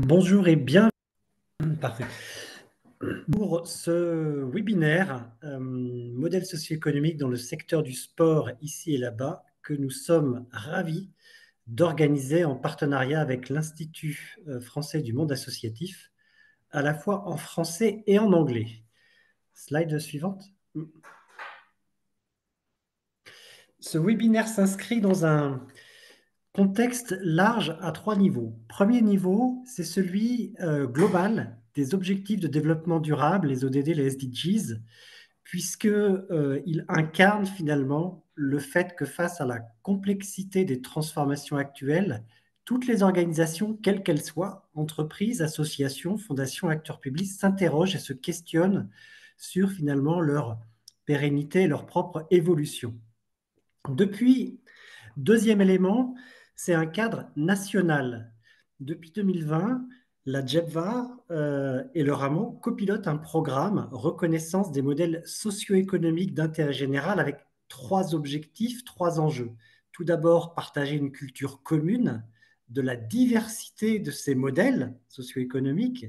Bonjour et bien. Parfait. Pour ce webinaire, modèle socio-économique dans le secteur du sport ici et là-bas, que nous sommes ravis d'organiser en partenariat avec l'Institut français du monde associatif, à la fois en français et en anglais. Slide suivante. Ce webinaire s'inscrit dans un contexte large à trois niveaux. Premier niveau, c'est celui global des objectifs de développement durable, les ODD, les SDGs, puisqu'il incarne finalement le fait que face à la complexité des transformations actuelles, toutes les organisations, quelles qu'elles soient, entreprises, associations, fondations, acteurs publics, s'interrogent et se questionnent sur finalement leur pérennité, leur propre évolution. Depuis, deuxième élément, c'est un cadre national. Depuis 2020, la JEBVA et le rameau copilotent un programme reconnaissance des modèles socio-économiques d'intérêt général avec trois objectifs, trois enjeux. Tout d'abord, partager une culture commune de la diversité de ces modèles socio-économiques.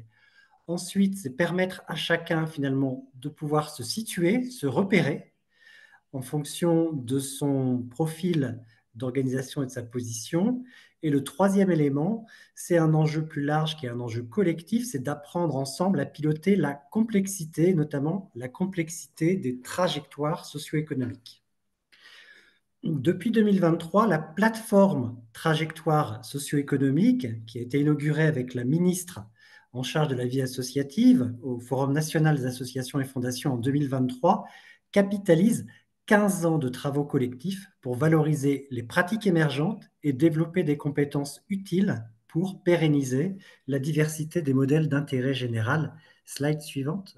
Ensuite, c'est permettre à chacun finalement de pouvoir se situer, se repérer en fonction de son profil d'organisation et de sa position. Et le troisième élément, c'est un enjeu plus large qui est un enjeu collectif, c'est d'apprendre ensemble à piloter la complexité, notamment la complexité des trajectoires socio-économiques. Depuis 2023, la plateforme trajectoire socio-économique, qui a été inaugurée avec la ministre en charge de la vie associative au Forum national des associations et fondations en 2023, capitalise 15 ans de travaux collectifs pour valoriser les pratiques émergentes et développer des compétences utiles pour pérenniser la diversité des modèles d'intérêt général. Slide suivante.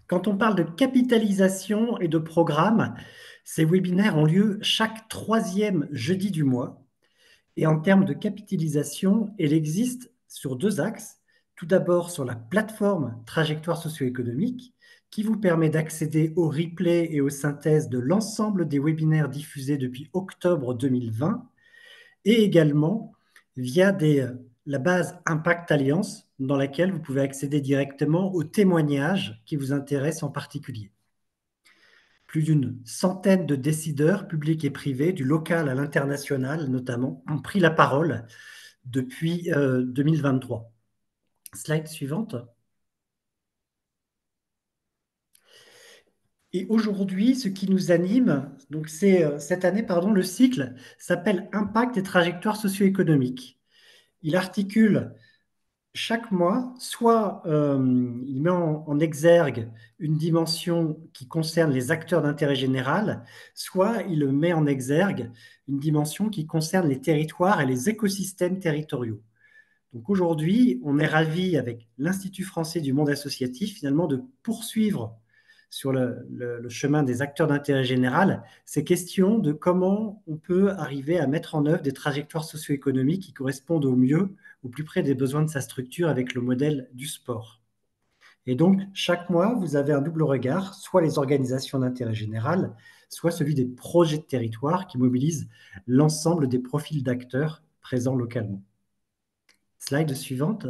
Quand on parle de capitalisation et de programme, ces webinaires ont lieu chaque troisième jeudi du mois. Et en termes de capitalisation, elle existe sur deux axes. Tout d'abord sur la plateforme Trajectoire socio-économique, qui vous permet d'accéder aux replays et aux synthèses de l'ensemble des webinaires diffusés depuis octobre 2020, et également via la base Impact Alliance, dans laquelle vous pouvez accéder directement aux témoignages qui vous intéressent en particulier. Plus d'une centaine de décideurs publics et privés, du local à l'international notamment, ont pris la parole depuis 2023. Slide suivante. Et aujourd'hui, ce qui nous anime, donc c'est cette année, pardon, le cycle s'appelle Impact et trajectoires socio-économiques. Il articule chaque mois, soit il met en exergue une dimension qui concerne les acteurs d'intérêt général, soit il met en exergue une dimension qui concerne les territoires et les écosystèmes territoriaux. Donc aujourd'hui, on est ravi avec l'Institut français du monde associatif finalement de poursuivre sur le chemin des acteurs d'intérêt général ces questions de comment on peut arriver à mettre en œuvre des trajectoires socio-économiques qui correspondent au mieux, au plus près des besoins de sa structure avec le modèle du sport. Et donc, chaque mois, vous avez un double regard, soit les organisations d'intérêt général, soit celui des projets de territoire qui mobilisent l'ensemble des profils d'acteurs présents localement. Slide suivante.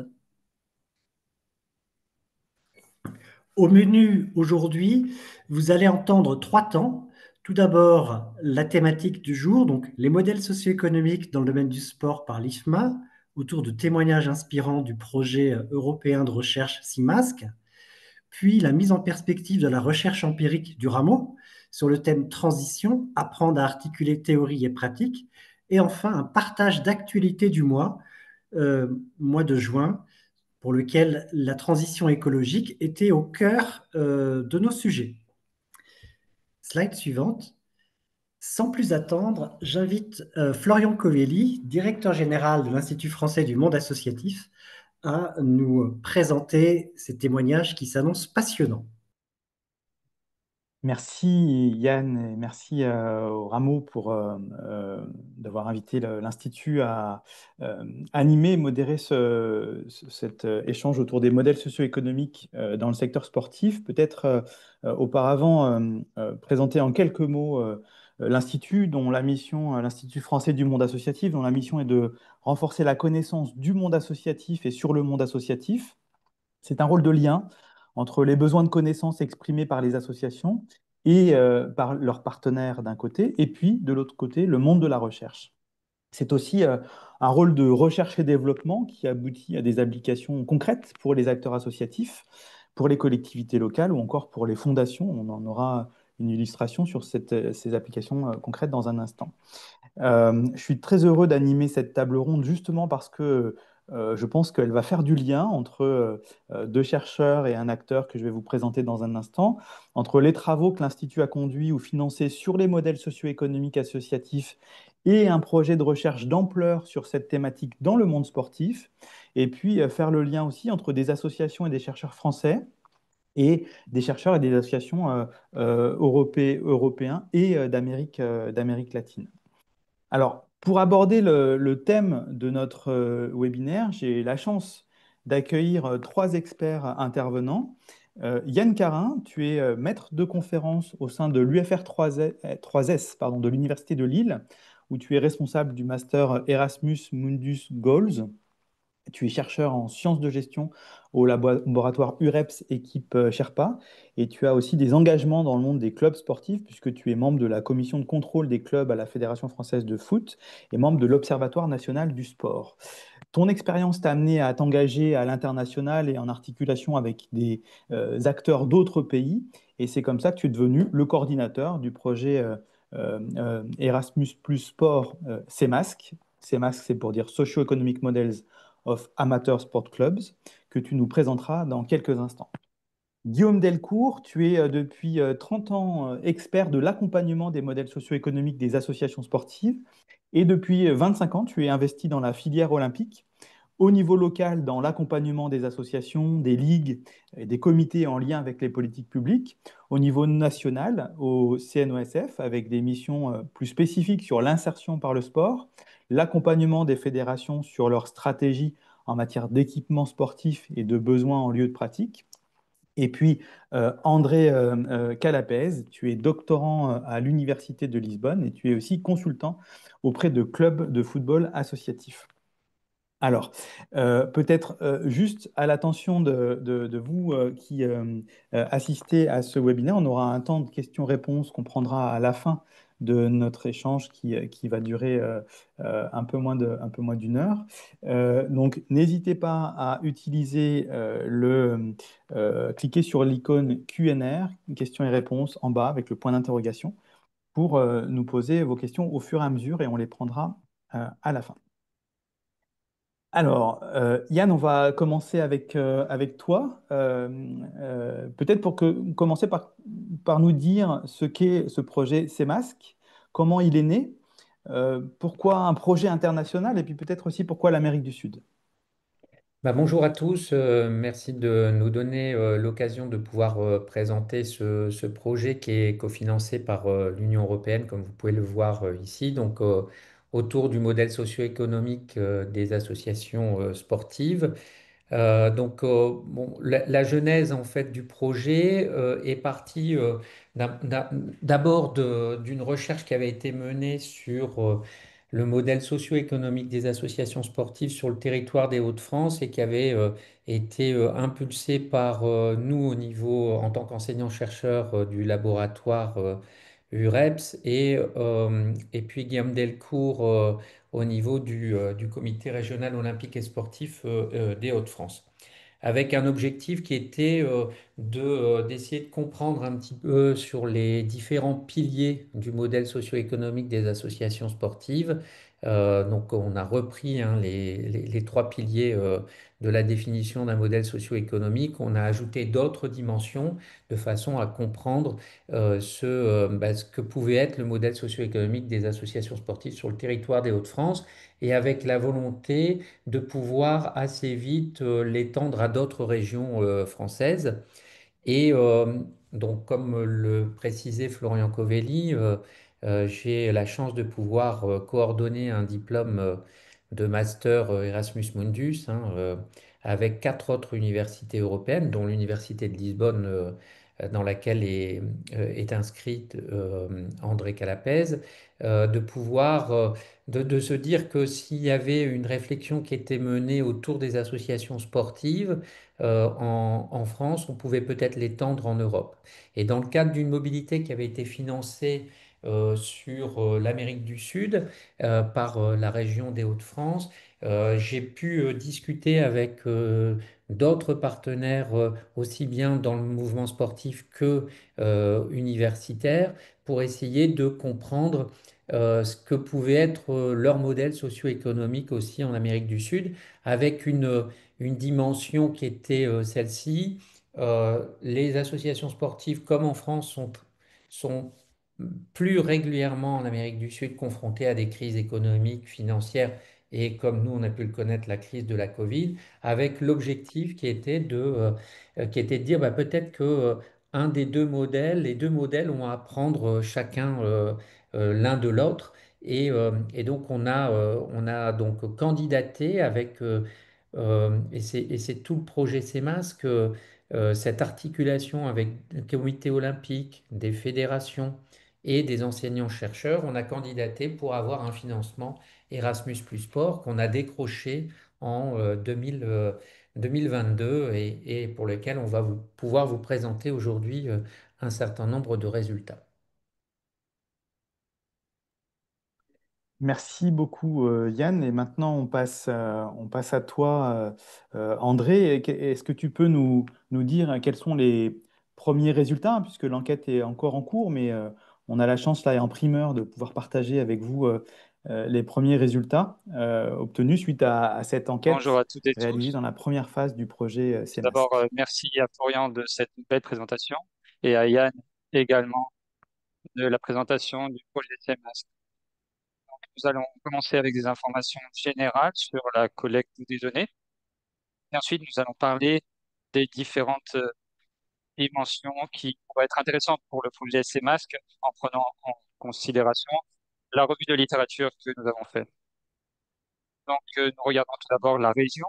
Au menu aujourd'hui, vous allez entendre trois temps. Tout d'abord, la thématique du jour, donc les modèles socio-économiques dans le domaine du sport par l'IFMA, autour de témoignages inspirants du projet européen de recherche CIMASC, puis la mise en perspective de la recherche empirique du rameau sur le thème transition, apprendre à articuler théorie et pratique, et enfin un partage d'actualité du mois de juin, pour lequel la transition écologique était au cœur de nos sujets. Slide suivante. Sans plus attendre, j'invite Florian Covelli, directeur général de l'Institut français du monde associatif, à nous présenter ces témoignages qui s'annoncent passionnants. Merci Yann et merci au Rameau pour d'avoir invité l'Institut à animer, modérer cet échange autour des modèles socio-économiques dans le secteur sportif. Peut-être auparavant présenter en quelques mots l'Institut français du monde associatif, dont la mission est de renforcer la connaissance du monde associatif et sur le monde associatif. C'est un rôle de lien entre les besoins de connaissances exprimés par les associations et par leurs partenaires d'un côté, et puis de l'autre côté, le monde de la recherche. C'est aussi un rôle de recherche et développement qui aboutit à des applications concrètes pour les acteurs associatifs, pour les collectivités locales ou encore pour les fondations. On en aura une illustration sur ces applications concrètes dans un instant. Je suis très heureux d'animer cette table ronde justement parce que je pense qu'elle va faire du lien entre deux chercheurs et un acteur que je vais vous présenter dans un instant, entre les travaux que l'Institut a conduits ou financés sur les modèles socio-économiques associatifs et un projet de recherche d'ampleur sur cette thématique dans le monde sportif, et puis faire le lien aussi entre des associations et des chercheurs français et des chercheurs et des associations européens et d'Amérique latine. Alors, pour aborder le thème de notre webinaire, j'ai la chance d'accueillir trois experts intervenants. Yann Carin, tu es maître de conférence au sein de l'UFR 3S, pardon, de l'Université de Lille, où tu es responsable du master Erasmus Mundus Goals. Tu es chercheur en sciences de gestion au laboratoire UREPS équipe Sherpa et tu as aussi des engagements dans le monde des clubs sportifs puisque tu es membre de la commission de contrôle des clubs à la Fédération française de foot et membre de l'Observatoire national du sport. Ton expérience t'a amené à t'engager à l'international et en articulation avec des acteurs d'autres pays et c'est comme ça que tu es devenu le coordinateur du projet Erasmus plus Sport CEMASC. CEMASC, c'est pour dire Socio-Economic Models of Amateur Sport Clubs, que tu nous présenteras dans quelques instants. Guillaume Delcourt, tu es depuis 30 ans expert de l'accompagnement des modèles socio-économiques des associations sportives et depuis 25 ans, tu es investi dans la filière olympique, au niveau local dans l'accompagnement des associations, des ligues et des comités en lien avec les politiques publiques, au niveau national au CNOSF avec des missions plus spécifiques sur l'insertion par le sport, l'accompagnement des fédérations sur leur stratégie en matière d'équipement sportif et de besoins en lieu de pratique. Et puis, André Calapez, tu es doctorant à l'Université de Lisbonne et tu es aussi consultant auprès de clubs de football associatifs. Alors, peut-être juste à l'attention de vous qui assistez à ce webinaire, on aura un temps de questions-réponses qu'on prendra à la fin de notre échange qui va durer un peu moins d'une heure. Donc, n'hésitez pas à utiliser cliquer sur l'icône Q&R, questions et réponses en bas avec le point d'interrogation pour nous poser vos questions au fur et à mesure et on les prendra à la fin. Alors, Yann, on va commencer avec toi. Peut-être commencer par nous dire ce qu'est ce projet CEMASC, comment il est né, pourquoi un projet international et puis peut-être aussi pourquoi l'Amérique du Sud. Bonjour à tous, merci de nous donner l'occasion de pouvoir présenter ce projet qui est cofinancé par l'Union européenne, comme vous pouvez le voir ici, donc autour du modèle socio-économique des associations sportives. Bon, la genèse en fait du projet est partie d'abord d'une recherche qui avait été menée sur le modèle socio-économique des associations sportives sur le territoire des Hauts-de-France et qui avait été impulsée par nous au niveau en tant qu'enseignants-chercheurs du laboratoire UREPS et puis Guillaume Delcourt au niveau du comité régional olympique et sportif des Hauts-de-France, avec un objectif qui était d'essayer de comprendre un petit peu sur les différents piliers du modèle socio-économique des associations sportives. Donc on a repris hein, les trois piliers de la définition d'un modèle socio-économique. On a ajouté d'autres dimensions de façon à comprendre ce que pouvait être le modèle socio-économique des associations sportives sur le territoire des Hauts-de-France et avec la volonté de pouvoir assez vite l'étendre à d'autres régions françaises. Et donc, comme le précisait Florian Covelli, j'ai la chance de pouvoir coordonner un diplôme de master Erasmus Mundus avec quatre autres universités européennes, dont l'Université de Lisbonne dans laquelle est inscrite André Calapese, de pouvoir, de se dire que s'il y avait une réflexion qui était menée autour des associations sportives en France, on pouvait peut-être l'étendre en Europe. Et dans le cadre d'une mobilité qui avait été financée sur l'Amérique du Sud par la région des Hauts-de-France, j'ai pu discuter avec d'autres partenaires, aussi bien dans le mouvement sportif que universitaire, pour essayer de comprendre ce que pouvait être leur modèle socio-économique aussi en Amérique du Sud, avec une dimension qui était celle-ci. Les associations sportives, comme en France, sont plus régulièrement en Amérique du Sud confrontées à des crises économiques, financières et, comme nous on a pu le connaître, la crise de la Covid, avec l'objectif qui était de dire bah, peut-être que un des deux modèles, les deux modèles ont à apprendre chacun l'un de l'autre. Et donc on a donc candidaté avec et c'est tout le projet CEMAS que cette articulation avec le comité olympique, des fédérations et des enseignants-chercheurs, on a candidaté pour avoir un financement Erasmus Plus Sport qu'on a décroché en 2022 et pour lequel on va pouvoir vous présenter aujourd'hui un certain nombre de résultats. Merci beaucoup Yann. Et maintenant, on passe à toi, André. Est-ce que tu peux nous dire quels sont les premiers résultats, hein, puisque l'enquête est encore en cours, mais on a la chance là et en primeur de pouvoir partager avec vous les premiers résultats obtenus suite à cette Bonjour enquête à toutes et réalisée tous. dans la première phase du projet Tout d'abord, CEMASC. merci à Florian de cette belle présentation et à Yann également de la présentation du projet CMS. Nous allons commencer avec des informations générales sur la collecte des données. Et ensuite, nous allons parler des différentes dimensions qui pourraient être intéressantes pour le projet CMASC en prenant en considération la revue de littérature que nous avons faite. Donc, nous regardons tout d'abord la région.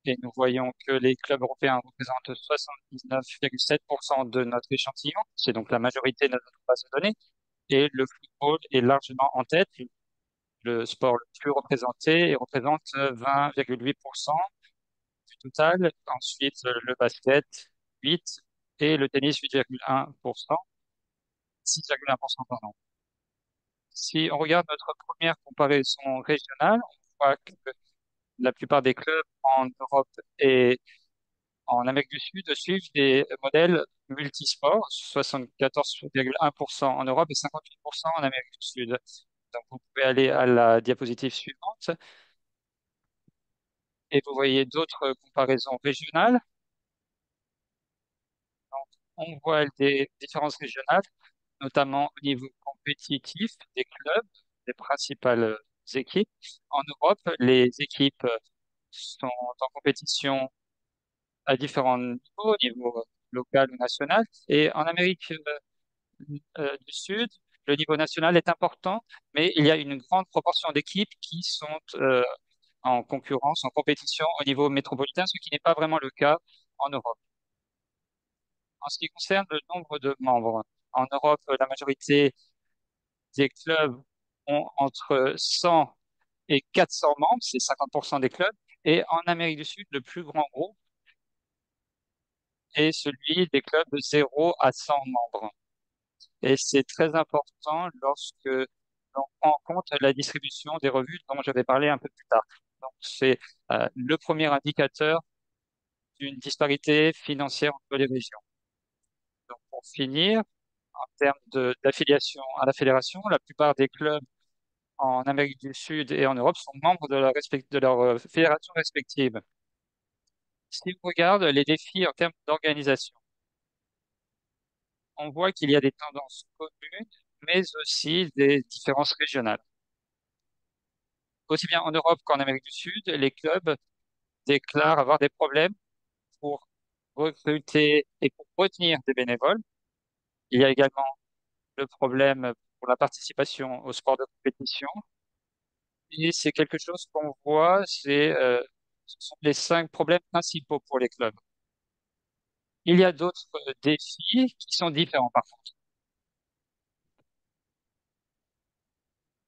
Et nous voyons que les clubs européens représentent 79,7% de notre échantillon. C'est donc la majorité de notre base de données. Et le football est largement en tête, le sport le plus représenté, et représente 20,8% du total. Ensuite, le basket, 8, et le tennis, 8,1%, 6,1%, pardon. Si on regarde notre première comparaison régionale, on voit que la plupart des clubs en Europe et en Amérique du Sud suivent des modèles multisports, 74,1% en Europe et 58% en Amérique du Sud. Donc, vous pouvez aller à la diapositive suivante et vous voyez d'autres comparaisons régionales. Donc, on voit des différences régionales, notamment au niveau compétitif des clubs, des principales équipes. En Europe, les équipes sont en compétition à différents niveaux, au niveau local ou national. Et en Amérique du Sud, le niveau national est important, mais il y a une grande proportion d'équipes qui sont en concurrence, en compétition au niveau métropolitain, ce qui n'est pas vraiment le cas en Europe. En ce qui concerne le nombre de membres, en Europe, la majorité des clubs ont entre 100 et 400 membres, c'est 50% des clubs, et en Amérique du Sud, le plus grand groupe est celui des clubs de 0 à 100 membres. Et c'est très important lorsque l'on prend en compte la distribution des revues dont je vais parler un peu plus tard. Donc, c'est le premier indicateur d'une disparité financière entre les régions. Donc, pour finir, en termes d'affiliation à la fédération, la plupart des clubs en Amérique du Sud et en Europe sont membres de leur fédération respective. Si on regarde les défis en termes d'organisation, on voit qu'il y a des tendances communes, mais aussi des différences régionales. Aussi bien en Europe qu'en Amérique du Sud, les clubs déclarent avoir des problèmes pour recruter et pour retenir des bénévoles. Il y a également le problème pour la participation au sport de compétition. Et c'est quelque chose qu'on voit, ce sont les 5 problèmes principaux pour les clubs. Il y a d'autres défis qui sont différents par contre.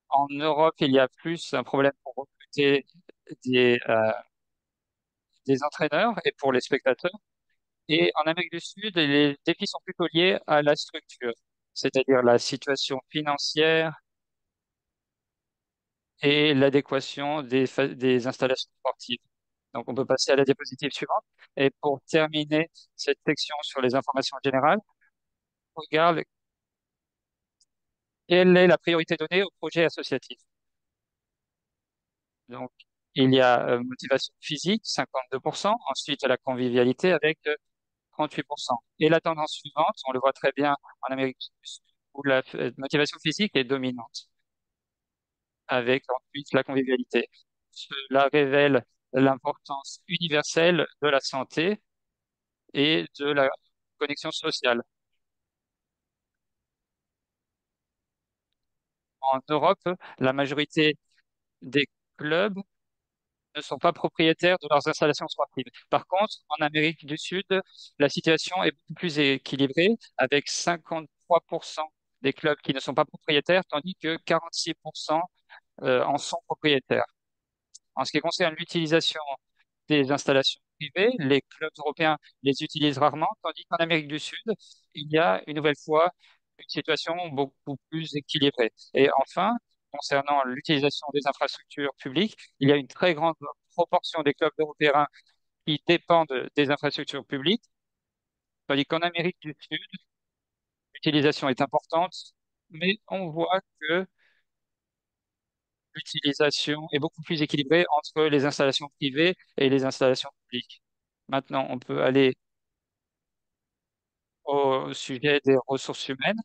En Europe, il y a plus un problème pour recruter des, euh, des entraîneurs et pour les spectateurs. Et en Amérique du Sud, les défis sont plutôt liés à la structure, c'est-à-dire la situation financière et l'adéquation des installations sportives. Donc, on peut passer à la diapositive suivante. Et pour terminer cette section sur les informations générales, on regarde quelle est la priorité donnée au projet associatif. Donc, il y a motivation physique, 52%, ensuite la convivialité avec 38%. Et la tendance suivante, on le voit très bien en Amérique du Sud, où la motivation physique est dominante, avec ensuite la convivialité. Cela révèle l'importance universelle de la santé et de la connexion sociale. En Europe, la majorité des clubs ne sont pas propriétaires de leurs installations sportives. Par contre, en Amérique du Sud, la situation est beaucoup plus équilibrée, avec 53% des clubs qui ne sont pas propriétaires, tandis que 46% en sont propriétaires. En ce qui concerne l'utilisation des installations privées, les clubs européens les utilisent rarement, tandis qu'en Amérique du Sud, il y a une nouvelle fois une situation beaucoup plus équilibrée. Et enfin, concernant l'utilisation des infrastructures publiques, il y a une très grande proportion des clubs européens qui dépendent des infrastructures publiques, tandis qu'en Amérique du Sud, l'utilisation est importante, mais on voit que l'utilisation est beaucoup plus équilibrée entre les installations privées et les installations publiques. Maintenant, on peut aller au sujet des ressources humaines.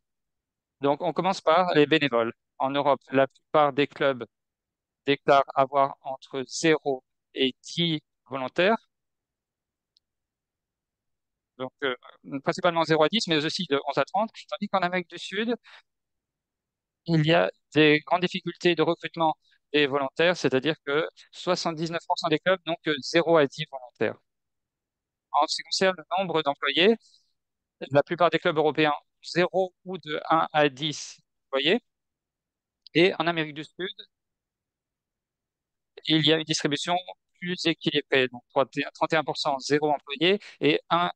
Donc, on commence par les bénévoles. En Europe, la plupart des clubs déclarent avoir entre 0 et 10 volontaires. Donc, principalement 0 à 10, mais aussi de 11 à 30. Tandis qu'en Amérique du Sud, il y a des grandes difficultés de recrutement des volontaires, c'est-à-dire que 79% des clubs n'ont que 0 à 10 volontaires. En ce qui concerne le nombre d'employés, la plupart des clubs européens ont 0 ou de 1 à 10 employés. Et en Amérique du Sud, il y a une distribution plus équilibrée. Donc 31% 0 employés et 1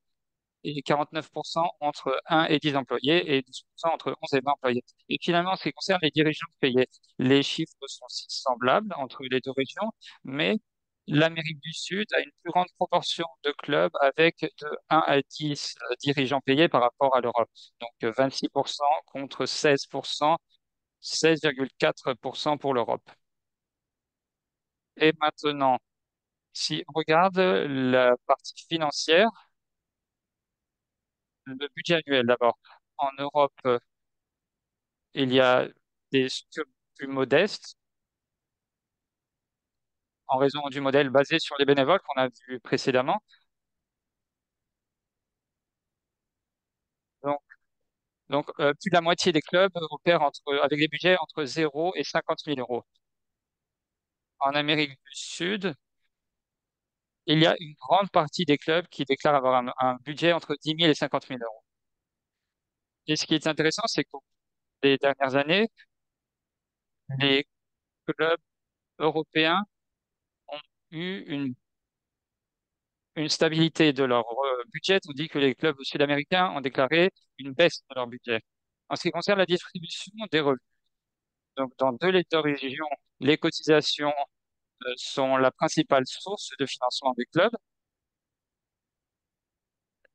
et 49% entre 1 et 10 employés et 12% entre 11 et 20 employés. Et finalement, en ce qui concerne les dirigeants payés, les chiffres sont semblables entre les deux régions, mais l'Amérique du Sud a une plus grande proportion de clubs avec de 1 à 10 dirigeants payés par rapport à l'Europe. Donc 26% contre 16%, 16,4% pour l'Europe. Et maintenant, si on regarde la partie financière, le budget annuel d'abord. En Europe, il y a des structures plus modestes en raison du modèle basé sur les bénévoles qu'on a vu précédemment. Donc, plus de la moitié des clubs opèrent avec des budgets entre 0 et 50 000 euros. En Amérique du Sud, il y a une grande partie des clubs qui déclarent avoir un budget entre 10 000 et 50 000 euros. Et ce qui est intéressant, c'est qu'au cours des dernières années, les clubs européens ont eu une stabilité de leur budget, tandis que les clubs sud-américains ont déclaré une baisse de leur budget. En ce qui concerne la distribution des revenus, donc dans deux régions, les cotisations sont la principale source de financement des clubs.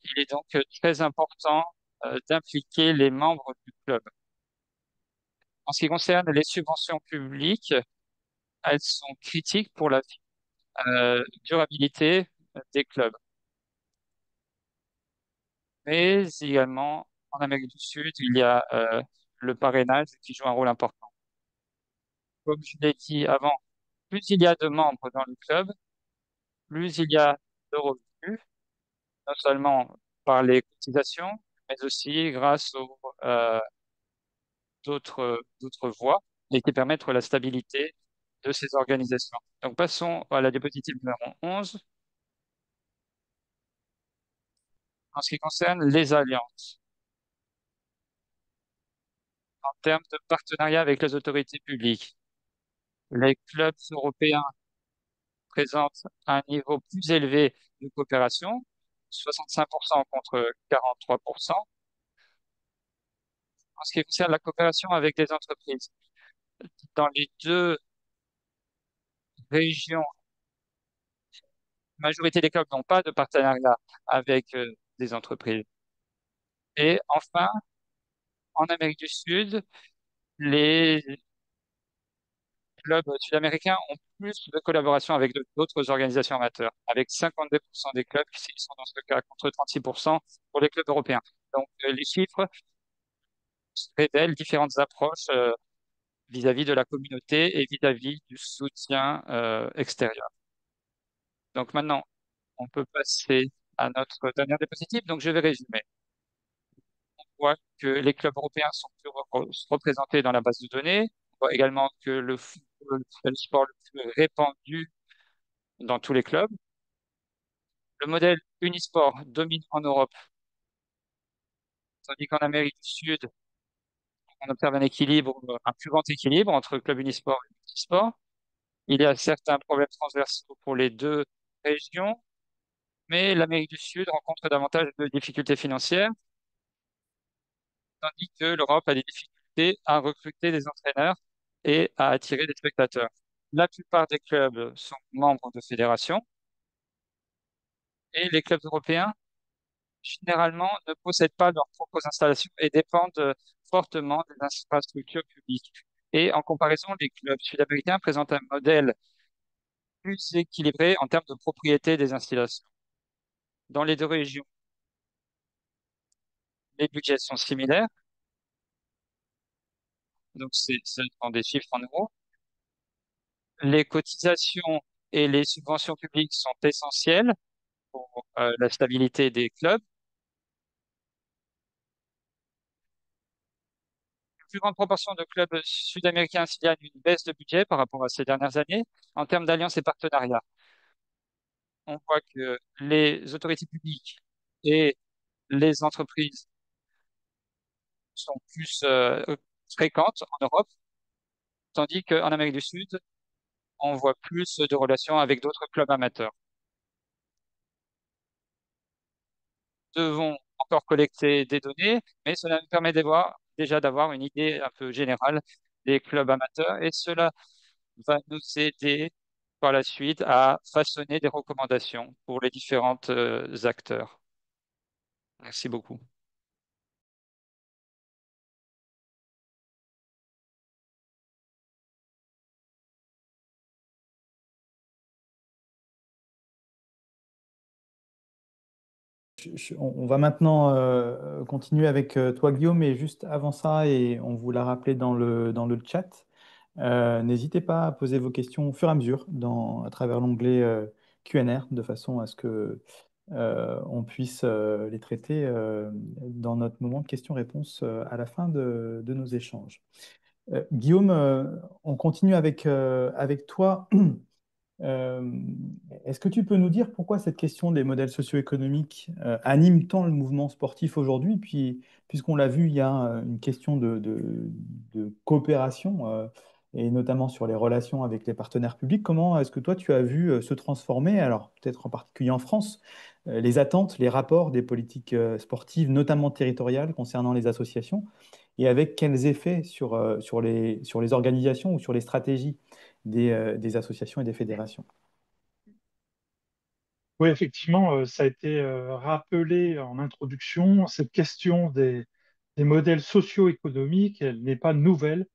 Il est donc très important d'impliquer les membres du club. En ce qui concerne les subventions publiques, elles sont critiques pour la durabilité des clubs. Mais également, en Amérique du Sud, il y a le parrainage qui joue un rôle important. Comme je l'ai dit avant, plus il y a de membres dans le club, plus il y a de revenus, non seulement par les cotisations, mais aussi grâce aux d'autres voies, et qui permettent la stabilité de ces organisations. Donc passons à la diapositive numéro 11. En ce qui concerne les alliances, en termes de partenariat avec les autorités publiques, les clubs européens présentent un niveau plus élevé de coopération, 65% contre 43%. En ce qui concerne la coopération avec les entreprises, dans les deux régions, la majorité des clubs n'ont pas de partenariat avec des entreprises. Et enfin, en Amérique du Sud, les clubs sud-américains ont plus de collaboration avec d'autres organisations amateurs, avec 52% des clubs qui sont dans ce cas contre 36% pour les clubs européens. Donc, les chiffres révèlent différentes approches vis-à-vis de la communauté et vis-à-vis du soutien extérieur. Donc maintenant, on peut passer à notre dernière diapositive. Donc, je vais résumer. On voit que les clubs européens sont plus représentés dans la base de données. On voit également que le football est le sport le plus répandu dans tous les clubs. Le modèle Unisport domine en Europe, tandis qu'en Amérique du Sud, on observe un équilibre, un plus grand équilibre entre club Unisport et multisport. Il y a certains problèmes transversaux pour les deux régions, mais l'Amérique du Sud rencontre davantage de difficultés financières, tandis que l'Europe a des difficultés à recruter des entraîneurs et à attirer des spectateurs. La plupart des clubs sont membres de fédérations et les clubs européens, généralement, ne possèdent pas leurs propres installations et dépendent fortement des infrastructures publiques. Et en comparaison, les clubs sud-américains présentent un modèle plus équilibré en termes de propriété des installations. Dans les deux régions, les budgets sont similaires, donc ce sont des chiffres en euros. Les cotisations et les subventions publiques sont essentielles pour la stabilité des clubs. Une plus grande proportion de clubs sud-américains signalent une baisse de budget par rapport à ces dernières années en termes d'alliances et partenariats. On voit que les autorités publiques et les entreprises sont plus fréquentes en Europe, tandis qu'en Amérique du Sud, on voit plus de relations avec d'autres clubs amateurs. Nous devons encore collecter des données, mais cela nous permet déjà d'avoir une idée un peu générale des clubs amateurs et cela va nous aider par la suite à façonner des recommandations pour les différents acteurs. Merci beaucoup. On va maintenant continuer avec toi, Guillaume, et juste avant ça, et on vous l'a rappelé dans le chat, n'hésitez pas à poser vos questions au fur et à mesure à travers l'onglet Q&R, de façon à ce que on puisse les traiter dans notre moment de questions-réponses à la fin de nos échanges. Guillaume, on continue avec toi. Euh, Est-ce que tu peux nous dire pourquoi cette question des modèles socio-économiques anime tant le mouvement sportif aujourd'hui? Puis, puisqu'on l'a vu, il y a une question de coopération, et notamment sur les relations avec les partenaires publics. Comment est-ce que toi, tu as vu se transformer, alors peut-être en particulier en France, les attentes, les rapports des politiques sportives, notamment territoriales, concernant les associations, et avec quels effets sur les organisations ou sur les stratégies des associations et des fédérations? Oui, effectivement, ça a été rappelé en introduction. Cette question des modèles socio-économiques, elle n'est pas nouvelle.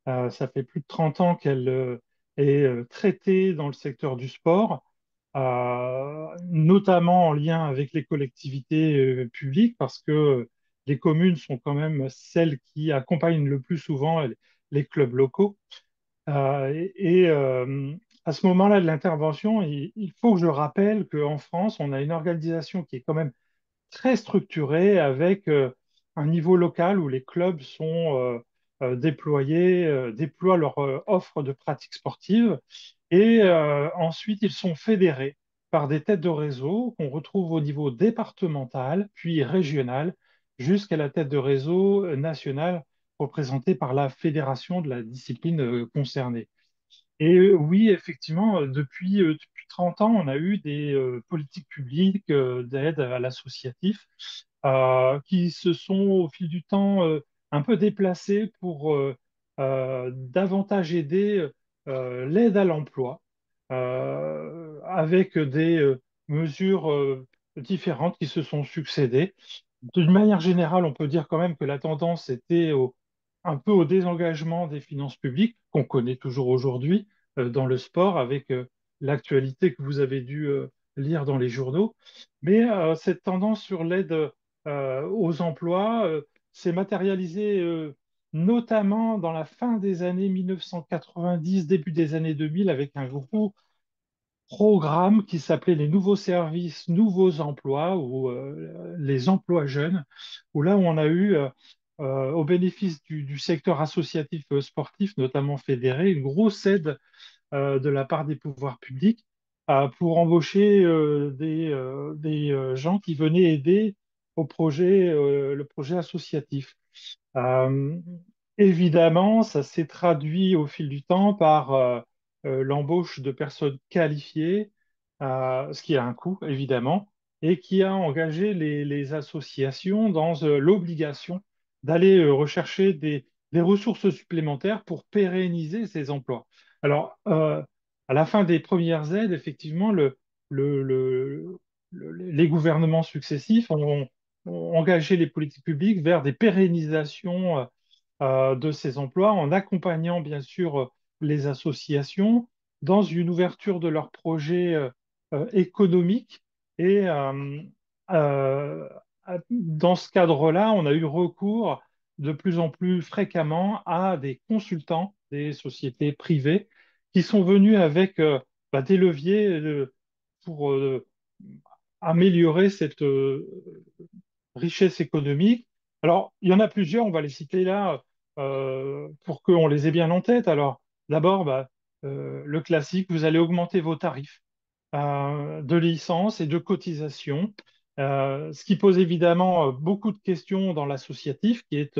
Ça fait plus de 30 ans qu'elle est traitée dans le secteur du sport, notamment en lien avec les collectivités publiques, parce que les communes sont quand même celles qui accompagnent le plus souvent les clubs locaux. À ce moment-là de l'intervention, il faut que je rappelle qu'en France, on a une organisation qui est quand même très structurée avec un niveau local où les clubs sont déployés, déploient leur offre de pratiques sportives et ensuite ils sont fédérés par des têtes de réseau qu'on retrouve au niveau départemental, puis régional, jusqu'à la tête de réseau nationale représentée par la fédération de la discipline concernée. Et oui, effectivement, depuis 30 ans, on a eu des politiques publiques d'aide à l'associatif qui se sont au fil du temps un peu déplacées pour davantage aider l'aide à l'emploi avec des mesures différentes qui se sont succédées. D'une manière générale, on peut dire quand même que la tendance était un peu au désengagement des finances publiques, qu'on connaît toujours aujourd'hui dans le sport, avec l'actualité que vous avez dû lire dans les journaux. Mais cette tendance sur l'aide aux emplois s'est matérialisée notamment dans la fin des années 1990, début des années 2000, avec un gros programme qui s'appelait les nouveaux services, nouveaux emplois ou les emplois jeunes, où là où on a eu, au bénéfice du secteur associatif sportif, notamment fédéré, une grosse aide de la part des pouvoirs publics pour embaucher des gens qui venaient aider le projet associatif. Euh, Évidemment, ça s'est traduit au fil du temps par l'embauche de personnes qualifiées, ce qui a un coût, évidemment, et qui a engagé les associations dans l'obligation d'aller rechercher des ressources supplémentaires pour pérenniser ces emplois. Alors, à la fin des premières aides, effectivement, le- le- les gouvernements successifs ont engagé les politiques publiques vers des pérennisations de ces emplois en accompagnant bien sûr les associations dans une ouverture de leurs projets économiques. Et euh, dans ce cadre-là, on a eu recours de plus en plus fréquemment à des consultants des sociétés privées qui sont venus avec des leviers pour améliorer cette richesse économique. Alors, il y en a plusieurs, on va les citer là pour qu'on les ait bien en tête. Alors, d'abord, le classique, vous allez augmenter vos tarifs de licence et de cotisation, ce qui pose évidemment beaucoup de questions dans l'associatif, qui est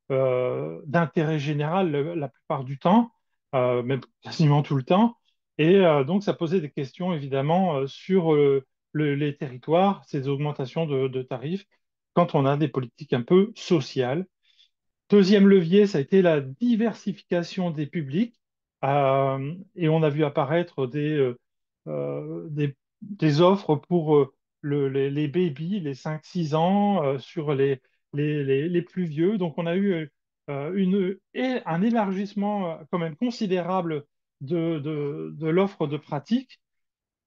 d'intérêt général la plupart du temps, même quasiment tout le temps. Et donc, ça posait des questions évidemment sur les territoires, ces augmentations de tarifs, quand on a des politiques un peu sociales. Deuxième levier, ça a été la diversification des publics. Et on a vu apparaître des offres pour les babies, les 5-6 ans, sur les plus vieux. Donc, on a eu un élargissement quand même considérable de l'offre de pratique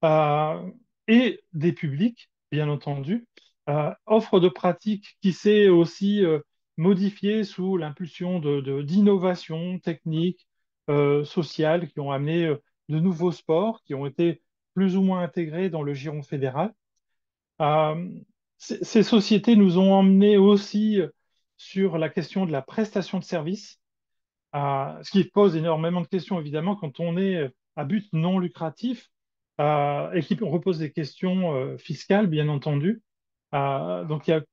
euh, et des publics, bien entendu. Offre de pratique qui s'est aussi modifiée sous l'impulsion d'innovations techniques, sociales, qui ont amené de nouveaux sports, qui ont été plus ou moins intégrés dans le giron fédéral. Euh, ces sociétés nous ont emmenés aussi sur la question de la prestation de services, ce qui pose énormément de questions, évidemment, quand on est à but non lucratif et qui repose des questions fiscales, bien entendu. Donc, il y a des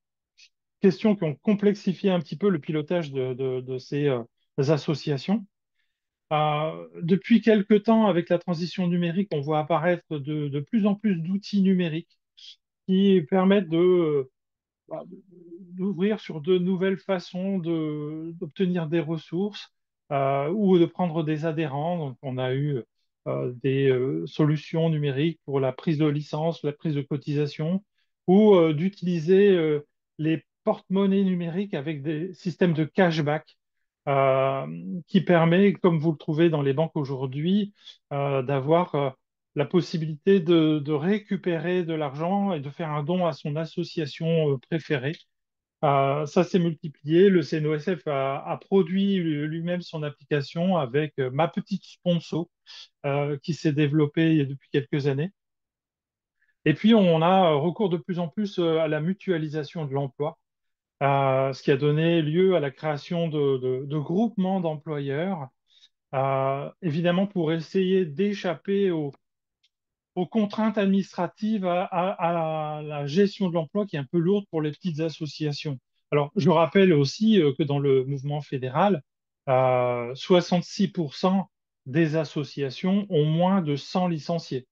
questions qui ont complexifié un petit peu le pilotage de ces associations. Depuis quelque temps, avec la transition numérique, on voit apparaître de plus en plus d'outils numériques qui permettent bah, d'ouvrir sur de nouvelles façons d'obtenir des ressources ou de prendre des adhérents. Donc, on a eu des solutions numériques pour la prise de licence, la prise de cotisation, ou d'utiliser les porte-monnaies numériques avec des systèmes de cashback euh, qui permet, comme vous le trouvez dans les banques aujourd'hui, d'avoir la possibilité de récupérer de l'argent et de faire un don à son association préférée. Ça s'est multiplié. Le CNOSF a produit lui-même son application avec Ma Petite Sponso qui s'est développée depuis quelques années. Et puis, on a recours de plus en plus à la mutualisation de l'emploi, ce qui a donné lieu à la création de groupements d'employeurs, évidemment pour essayer d'échapper aux contraintes administratives, à la gestion de l'emploi qui est un peu lourde pour les petites associations. Alors, je rappelle aussi que dans le mouvement fédéral, 66% des associations ont moins de 100 licenciés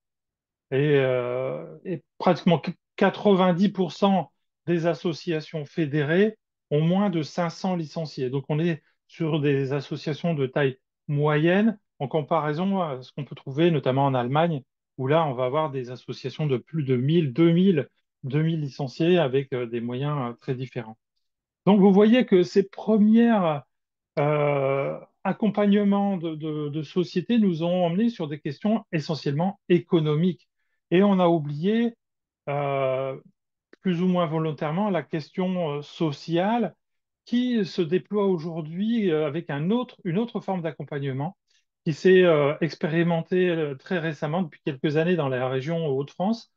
et pratiquement 90% des associations fédérées ont moins de 500 licenciés. Donc, on est sur des associations de taille moyenne en comparaison à ce qu'on peut trouver notamment en Allemagne, où là, on va avoir des associations de plus de 1000, 2000, 2000 licenciés avec des moyens très différents. Donc, vous voyez que ces premières accompagnements de société nous ont emmenés sur des questions essentiellement économiques. Et on a oublié, euh, plus ou moins volontairement, la question sociale qui se déploie aujourd'hui avec une autre forme d'accompagnement qui s'est expérimentée très récemment, depuis quelques années, dans la région Hauts-de-France,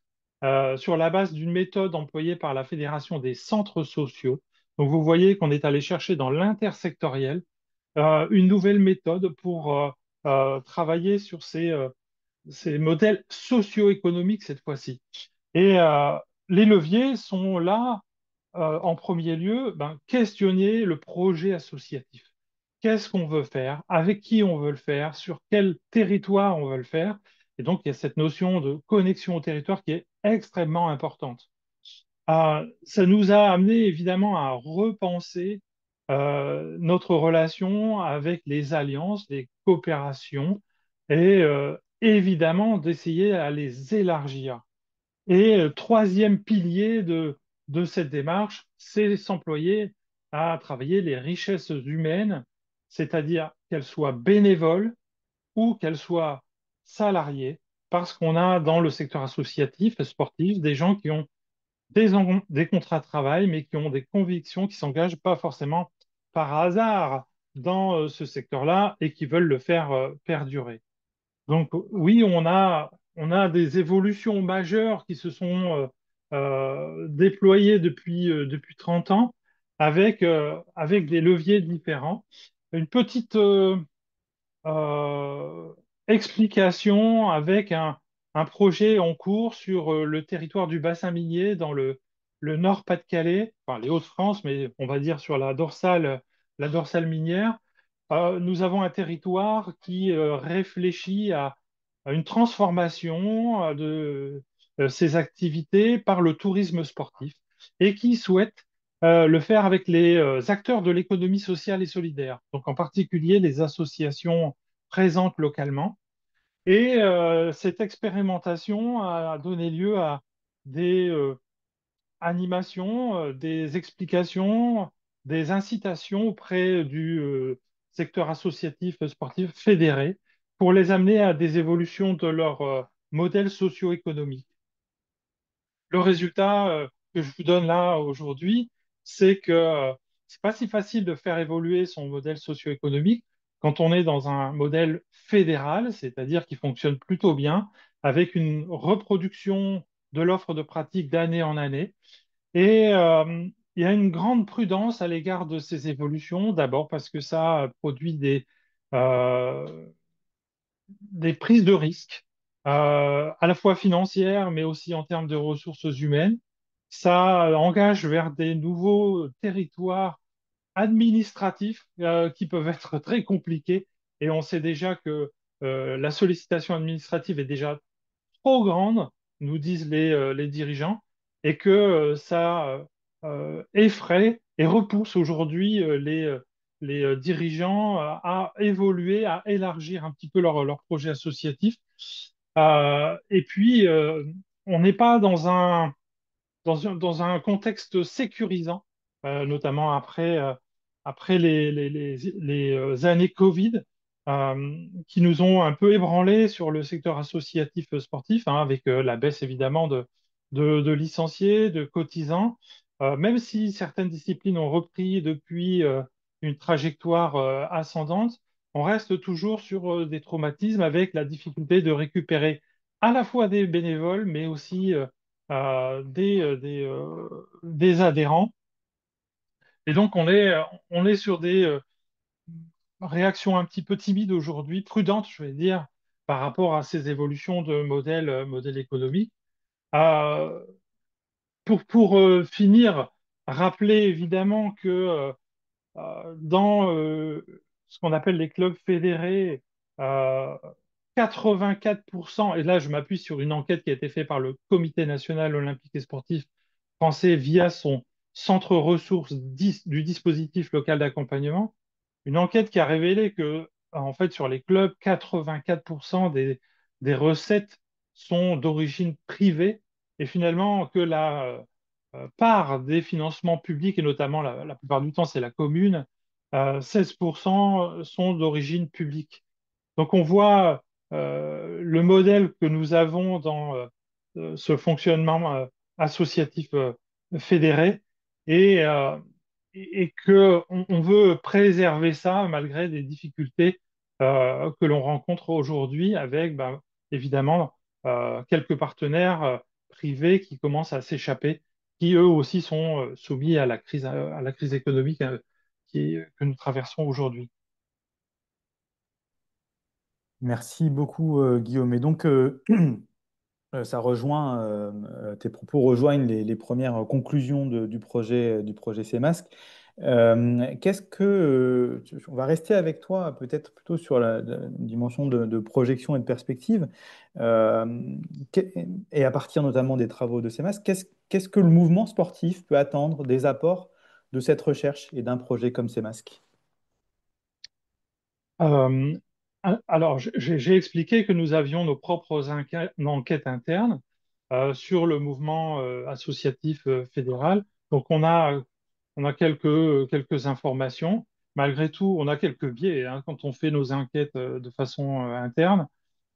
sur la base d'une méthode employée par la Fédération des centres sociaux. Donc, vous voyez qu'on est allé chercher dans l'intersectoriel une nouvelle méthode pour travailler sur ces modèles socio-économiques cette fois-ci. Et les leviers sont là, en premier lieu, ben, questionner le projet associatif. Qu'est-ce qu'on veut faire? Avec qui on veut le faire? Sur quel territoire on veut le faire? Et donc, il y a cette notion de connexion au territoire qui est extrêmement importante. Ça nous a amené évidemment à repenser notre relation avec les alliances, les coopérations, et évidemment d'essayer à les élargir. Et troisième pilier de cette démarche, c'est s'employer à travailler les richesses humaines, c'est-à-dire qu'elles soient bénévoles ou qu'elles soient salariées, parce qu'on a dans le secteur associatif et sportif des gens qui ont des contrats de travail, mais qui ont des convictions, qui s'engagent pas forcément par hasard dans ce secteur-là et qui veulent le faire perdurer. Donc oui, on a des évolutions majeures qui se sont déployées depuis 30 ans avec des leviers différents. Une petite euh, explication avec un projet en cours sur le territoire du bassin minier dans le Nord-Pas-de-Calais, enfin les Hauts-de-France, mais on va dire sur la dorsale minière. Nous avons un territoire qui réfléchit à une transformation de ces activités par le tourisme sportif et qui souhaite le faire avec les acteurs de l'économie sociale et solidaire, donc en particulier les associations présentes localement. Et cette expérimentation a donné lieu à des animations, des explications, des incitations auprès du secteur associatif sportif fédéré pour les amener à des évolutions de leur modèle socio-économique. Le résultat que je vous donne là aujourd'hui, c'est que c'est pas si facile de faire évoluer son modèle socio-économique quand on est dans un modèle fédéral, c'est-à-dire qui fonctionne plutôt bien, avec une reproduction de l'offre de pratique d'année en année. Et il y a une grande prudence à l'égard de ces évolutions, d'abord parce que ça produit euh, des prises de risques, à la fois financières, mais aussi en termes de ressources humaines. Ça engage vers des nouveaux territoires administratifs qui peuvent être très compliqués. Et on sait déjà que la sollicitation administrative est déjà trop grande, nous disent les dirigeants, et que ça effraie et repousse aujourd'hui les dirigeants à évoluer, à élargir un petit peu leur projet associatif. Et puis, on n'est pas dans un contexte sécurisant, notamment après les années Covid, qui nous ont un peu ébranlés sur le secteur associatif sportif, hein, avec la baisse évidemment de licenciés, de cotisants. Même si certaines disciplines ont repris depuis une trajectoire ascendante, on reste toujours sur des traumatismes avec la difficulté de récupérer à la fois des bénévoles, mais aussi des adhérents. Et donc, on est sur des réactions un petit peu timides aujourd'hui, prudentes, je vais dire, par rapport à ces évolutions de modèles économiques. Euh, pour finir, rappeler évidemment que dans ce qu'on appelle les clubs fédérés, euh, 84%, et là je m'appuie sur une enquête qui a été faite par le Comité national olympique et sportif français via son centre ressources du dispositif local d'accompagnement, une enquête qui a révélé que, en fait, sur les clubs, 84% des recettes sont d'origine privée et finalement que la part des financements publics, et notamment la plupart du temps c'est la commune, 16% sont d'origine publique. Donc on voit le modèle que nous avons dans ce fonctionnement associatif fédéré et, et que on veut préserver ça malgré des difficultés que l'on rencontre aujourd'hui avec ben, évidemment quelques partenaires privés qui commencent à s'échapper, qui eux aussi sont soumis à la crise économique que nous traversons aujourd'hui. Merci beaucoup, Guillaume. Et donc, ça rejoint, tes propos rejoignent les premières conclusions du projet CMASC. Qu'est-ce que, on va rester avec toi peut-être plutôt sur la dimension de projection et de perspective. Euh, que- et à partir notamment des travaux de CMASC, qu'est-ce que le mouvement sportif peut attendre des apports de cette recherche et d'un projet comme CMASC? Euh, alors, j'ai expliqué que nous avions nos propres enquêtes internes sur le mouvement associatif fédéral. Donc, on a quelques informations. Malgré tout, on a quelques biais hein, quand on fait nos enquêtes de façon interne.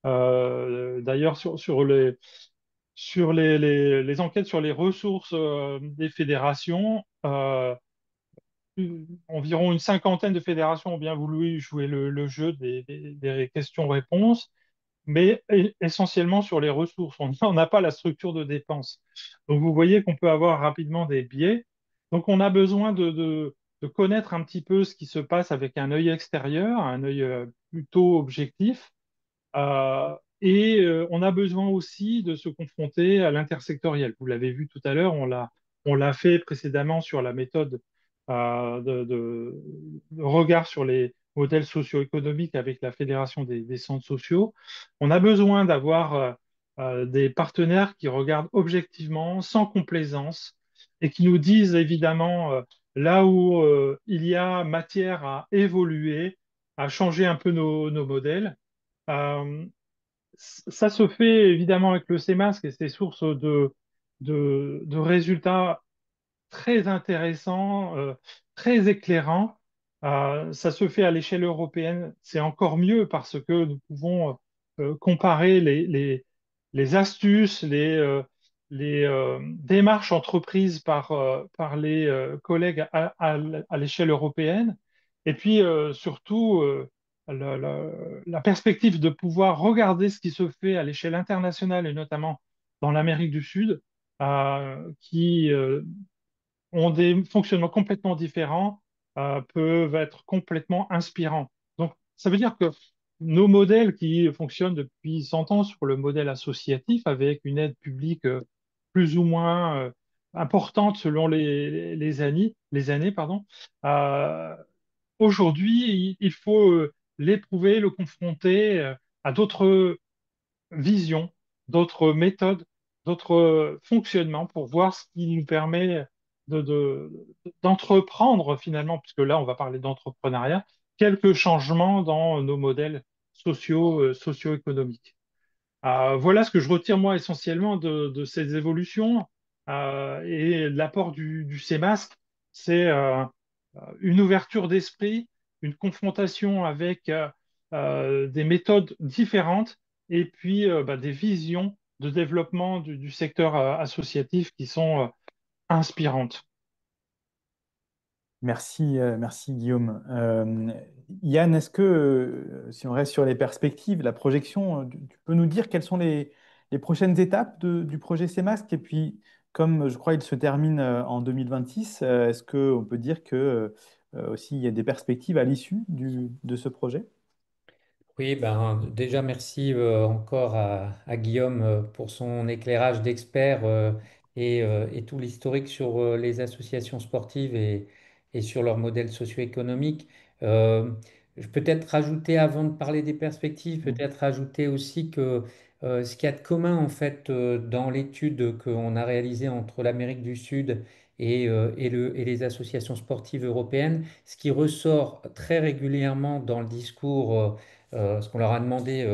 D'ailleurs, sur les enquêtes sur les ressources des fédérations, environ une cinquantaine de fédérations ont bien voulu jouer le jeu des questions-réponses, mais essentiellement sur les ressources. On n'a pas la structure de dépenses. Donc vous voyez qu'on peut avoir rapidement des biais. Donc on a besoin de connaître un petit peu ce qui se passe avec un œil extérieur, un œil plutôt objectif. On a besoin aussi de se confronter à l'intersectoriel. Vous l'avez vu tout à l'heure, on l'a fait précédemment sur la méthode de regard sur les modèles socio-économiques avec la Fédération des centres sociaux. On a besoin d'avoir des partenaires qui regardent objectivement, sans complaisance, et qui nous disent évidemment là où il y a matière à évoluer, à changer un peu nos modèles. Euh, Ça se fait évidemment avec le CMASC et c'est source de résultats très intéressants, très éclairants. Ça se fait à l'échelle européenne, c'est encore mieux parce que nous pouvons comparer les astuces, les démarches entreprises par les collègues à l'échelle européenne. Et puis surtout, la, la- la perspective de pouvoir regarder ce qui se fait à l'échelle internationale et notamment dans l'Amérique du Sud, qui ont des fonctionnements complètement différents, peuvent être complètement inspirants. Donc, ça veut dire que nos modèles qui fonctionnent depuis 100 ans sur le modèle associatif, avec une aide publique plus ou moins importante selon les années, pardon, euh, aujourd'hui, il faut l'éprouver, le confronter à d'autres visions, d'autres méthodes, d'autres fonctionnements pour voir ce qui nous permet d'entreprendre finalement, puisque là on va parler d'entrepreneuriat, quelques changements dans nos modèles socio-économiques. Voilà ce que je retire moi essentiellement de ces évolutions et l'apport du CEMASC, c'est une ouverture d'esprit, une confrontation avec des méthodes différentes et puis bah, des visions de développement du secteur associatif qui sont inspirantes. Merci, merci Guillaume. Yann, est-ce que, si on reste sur les perspectives, la projection, tu peux nous dire quelles sont les prochaines étapes du projet CMASC? Et puis, comme je crois il se termine en 2026, est-ce qu'on peut dire que aussi il y a des perspectives à l'issue de ce projet? Oui, ben, déjà merci encore à Guillaume pour son éclairage d'expert et tout l'historique sur les associations sportives et sur leur modèle socio-économique. Euh, je peux peut-être rajouter, avant de parler des perspectives, peut-être rajouter aussi que ce qu'il y a de commun en fait dans l'étude qu'on a réalisée entre l'Amérique du Sud et les associations sportives européennes, ce qui ressort très régulièrement dans le discours ce qu'on leur a demandé,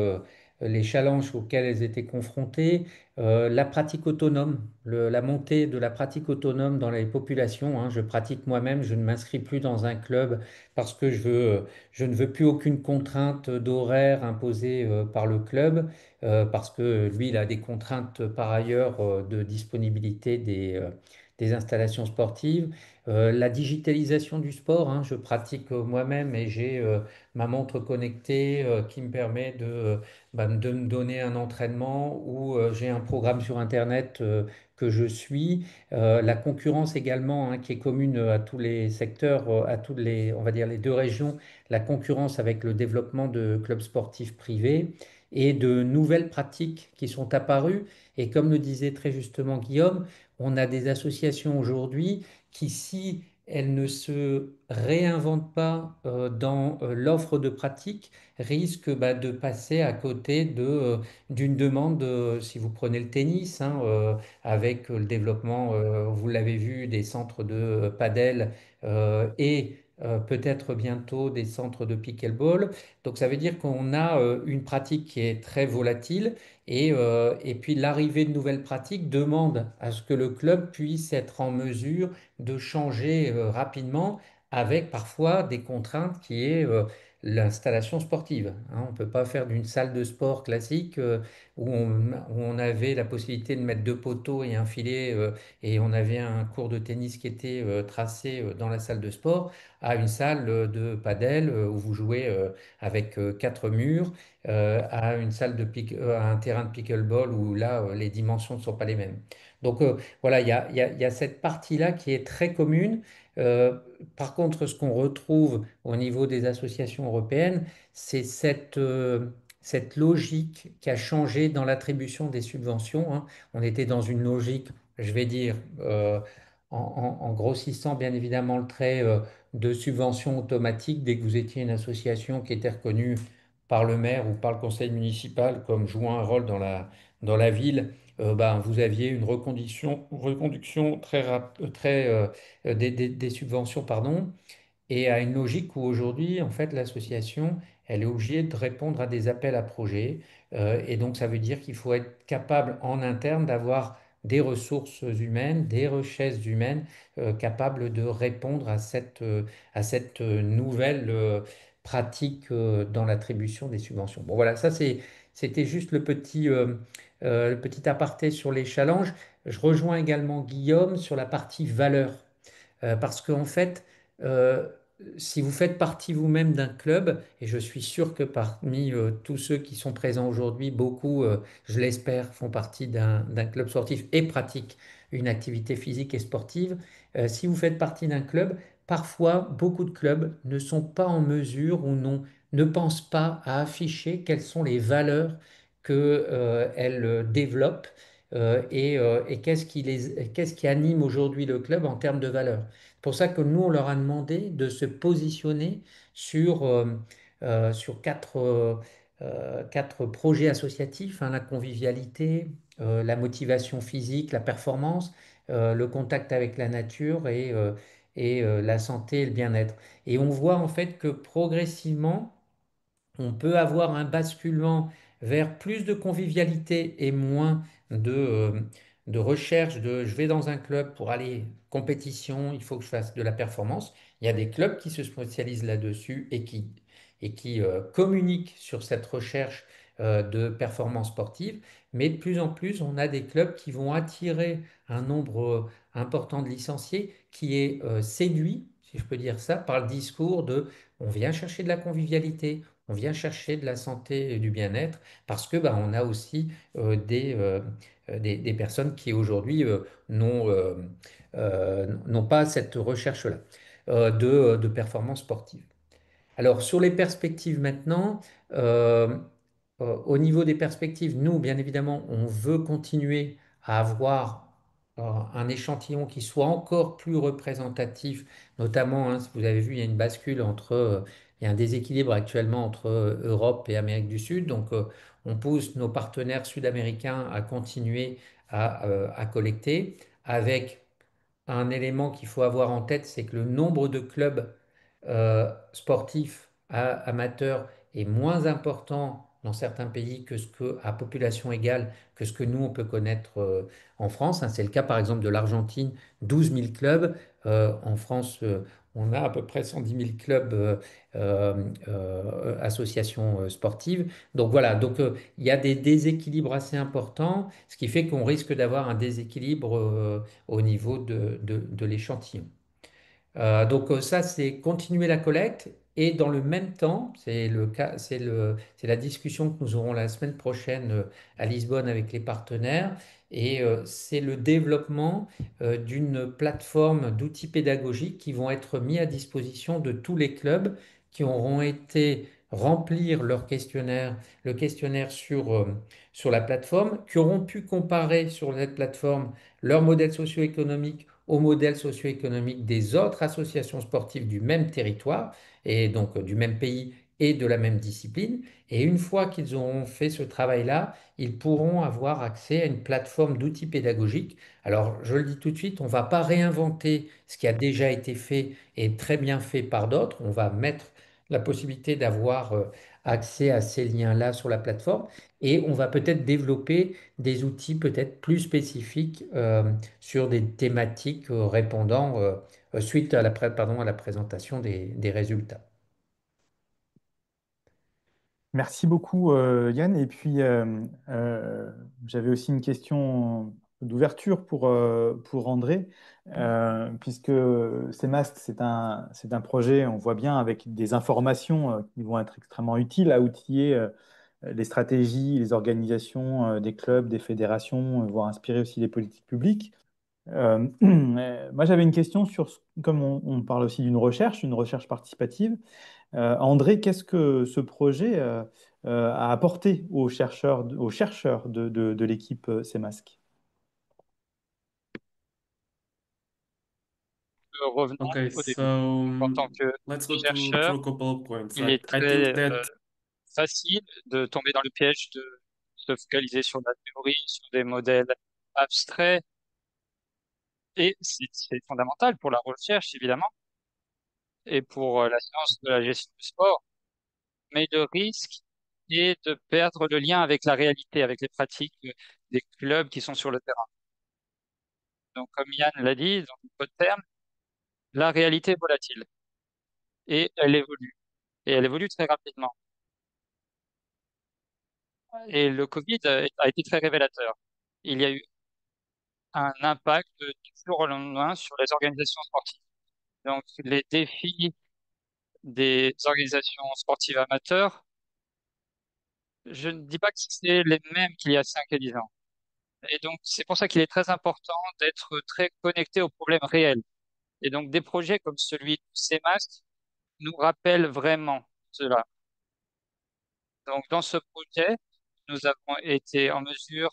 les challenges auxquels elles étaient confrontées, la pratique autonome, la montée de la pratique autonome dans les populations, hein. Je pratique moi-même, je ne m'inscris plus dans un club parce que je ne veux plus aucune contrainte d'horaire imposée par le club, parce que lui, il a des contraintes par ailleurs de disponibilité des installations sportives. La digitalisation du sport, hein, je pratique moi-même et j'ai ma montre connectée qui me permet de me donner un entraînement ou j'ai un programme sur Internet que je suis. La concurrence également, hein, qui est commune à tous les secteurs, à toutes les, on va dire les deux régions, la concurrence avec le développement de clubs sportifs privés et de nouvelles pratiques qui sont apparues. Et comme le disait très justement Guillaume, on a des associations aujourd'hui qui, si elles ne se réinventent pas dans l'offre de pratique, risquent de passer à côté d'une demande, si vous prenez le tennis, hein, avec le développement, vous l'avez vu, des centres de padel et peut-être bientôt des centres de pickleball. Donc ça veut dire qu'on a une pratique qui est très volatile et puis l'arrivée de nouvelles pratiques demande à ce que le club puisse être en mesure de changer rapidement avec parfois des contraintes qui est l'installation sportive, hein. On ne peut pas faire d'une salle de sport classique où on avait la possibilité de mettre deux poteaux et un filet et on avait un cours de tennis qui était tracé dans la salle de sport à une salle de padel où vous jouez avec quatre murs, à une salle à un terrain de pickleball où là les dimensions ne sont pas les mêmes. Donc voilà, il y a cette partie-là qui est très commune. Euh, Par contre, ce qu'on retrouve au niveau des associations européennes, c'est cette logique qui a changé dans l'attribution des subventions, hein. On était dans une logique, je vais dire, en grossissant bien évidemment le trait de subvention automatique dès que vous étiez une association qui était reconnue par le maire ou par le conseil municipal comme jouant un rôle dans la ville. Vous aviez une reconduction des subventions, pardon, et à une logique où aujourd'hui, en fait, l'association, elle est obligée de répondre à des appels à projets. Et donc, ça veut dire qu'il faut être capable en interne d'avoir des ressources humaines, des richesses humaines capables de répondre à cette nouvelle pratique dans l'attribution des subventions. Bon, voilà, c'était juste le petit aparté sur les challenges. Je rejoins également Guillaume sur la partie valeur. Parce qu'en fait, euh, si vous faites partie vous-même d'un club, et je suis sûr que parmi tous ceux qui sont présents aujourd'hui, beaucoup, je l'espère, font partie d'un club sportif et pratiquent une activité physique et sportive, si vous faites partie d'un club, parfois beaucoup de clubs ne sont pas en mesure ou ne pensent pas à afficher quelles sont les valeurs qu'elles développent et qu'est-ce qui anime aujourd'hui le club en termes de valeurs. C'est pour ça que nous, on leur a demandé de se positionner sur quatre projets associatifs, hein, la convivialité, la motivation physique, la performance, le contact avec la nature et la santé et le bien-être. Et on voit en fait que progressivement, on peut avoir un basculement vers plus de convivialité et moins de recherche de je vais dans un club pour aller compétition, il faut que je fasse de la performance. Il y a des clubs qui se spécialisent là-dessus et qui communiquent sur cette recherche de performance sportive. Mais de plus en plus, on a des clubs qui vont attirer un nombre important de licenciés qui est séduit, si je peux dire ça, par le discours de on vient chercher de la convivialité, on vient chercher de la santé et du bien-être parce que on a aussi des personnes qui aujourd'hui n'ont pas cette recherche-là de performance sportive. Alors, sur les perspectives maintenant, euh, au niveau des perspectives, nous, bien évidemment, on veut continuer à avoir un échantillon qui soit encore plus représentatif, notamment, hein, si vous avez vu, il y a une bascule il y a un déséquilibre actuellement entre Europe et Amérique du Sud. Donc, on pousse nos partenaires sud-américains à continuer à collecter avec un élément qu'il faut avoir en tête, c'est que le nombre de clubs sportifs amateurs est moins important dans certains pays que ce que, à population égale, que ce que nous, on peut connaître en France, hein. C'est le cas, par exemple, de l'Argentine, 12 000 clubs. En France, on a à peu près 110 000 clubs, associations sportives. Donc voilà, donc, il y a des déséquilibres assez importants, ce qui fait qu'on risque d'avoir un déséquilibre au niveau de l'échantillon. Donc ça, c'est continuer la collecte et dans le même temps, c'est le cas, c'est la discussion que nous aurons la semaine prochaine à Lisbonne avec les partenaires et c'est le développement d'une plateforme d'outils pédagogiques qui vont être mis à disposition de tous les clubs qui auront été remplir leur questionnaire, le questionnaire sur la plateforme, qui auront pu comparer sur cette plateforme leur modèle socio-économique au modèle socio-économique des autres associations sportives du même territoire et donc du même pays et de la même discipline. Et une fois qu'ils auront fait ce travail-là, ils pourront avoir accès à une plateforme d'outils pédagogiques. Alors, je le dis tout de suite, on ne va pas réinventer ce qui a déjà été fait et très bien fait par d'autres. On va mettre la possibilité d'avoir accès à ces liens-là sur la plateforme et on va peut-être développer des outils peut-être plus spécifiques sur des thématiques répondant suite à pardon, à la présentation des résultats. Merci beaucoup, Yann. Et puis, j'avais aussi une question d'ouverture pour André, puisque CMAST, c'est un projet, on voit bien, avec des informations qui vont être extrêmement utiles à outiller les stratégies, les organisations des clubs, des fédérations, voire inspirer aussi les politiques publiques. Moi, j'avais une question sur, comme on parle aussi d'une recherche, une recherche participative. André, qu'est-ce que ce projet a apporté aux chercheurs de l'équipe CMASC? Revenons Okay, au so début. Donc, en tant que let's go chercheur, through a couple of points. il Like, est I think très that facile de tomber dans le piège de se focaliser sur la théorie, sur des modèles abstraits. Et c'est fondamental pour la recherche, évidemment, et pour la science de la gestion du sport. Mais le risque est de perdre le lien avec la réalité, avec les pratiques des clubs qui sont sur le terrain. Donc, comme Yann l'a dit, dans d'autres termes, la réalité est volatile et elle évolue. Et elle évolue très rapidement. Et le Covid a été très révélateur. Il y a eu un impact du jour au lendemain sur les organisations sportives. Donc, les défis des organisations sportives amateurs, je ne dis pas que c'est les mêmes qu'il y a 5 et 10 ans. Et donc, c'est pour ça qu'il est très important d'être très connecté aux problèmes réels. Et donc, des projets comme celui de CMAS nous rappellent vraiment cela. Donc, dans ce projet, nous avons été en mesure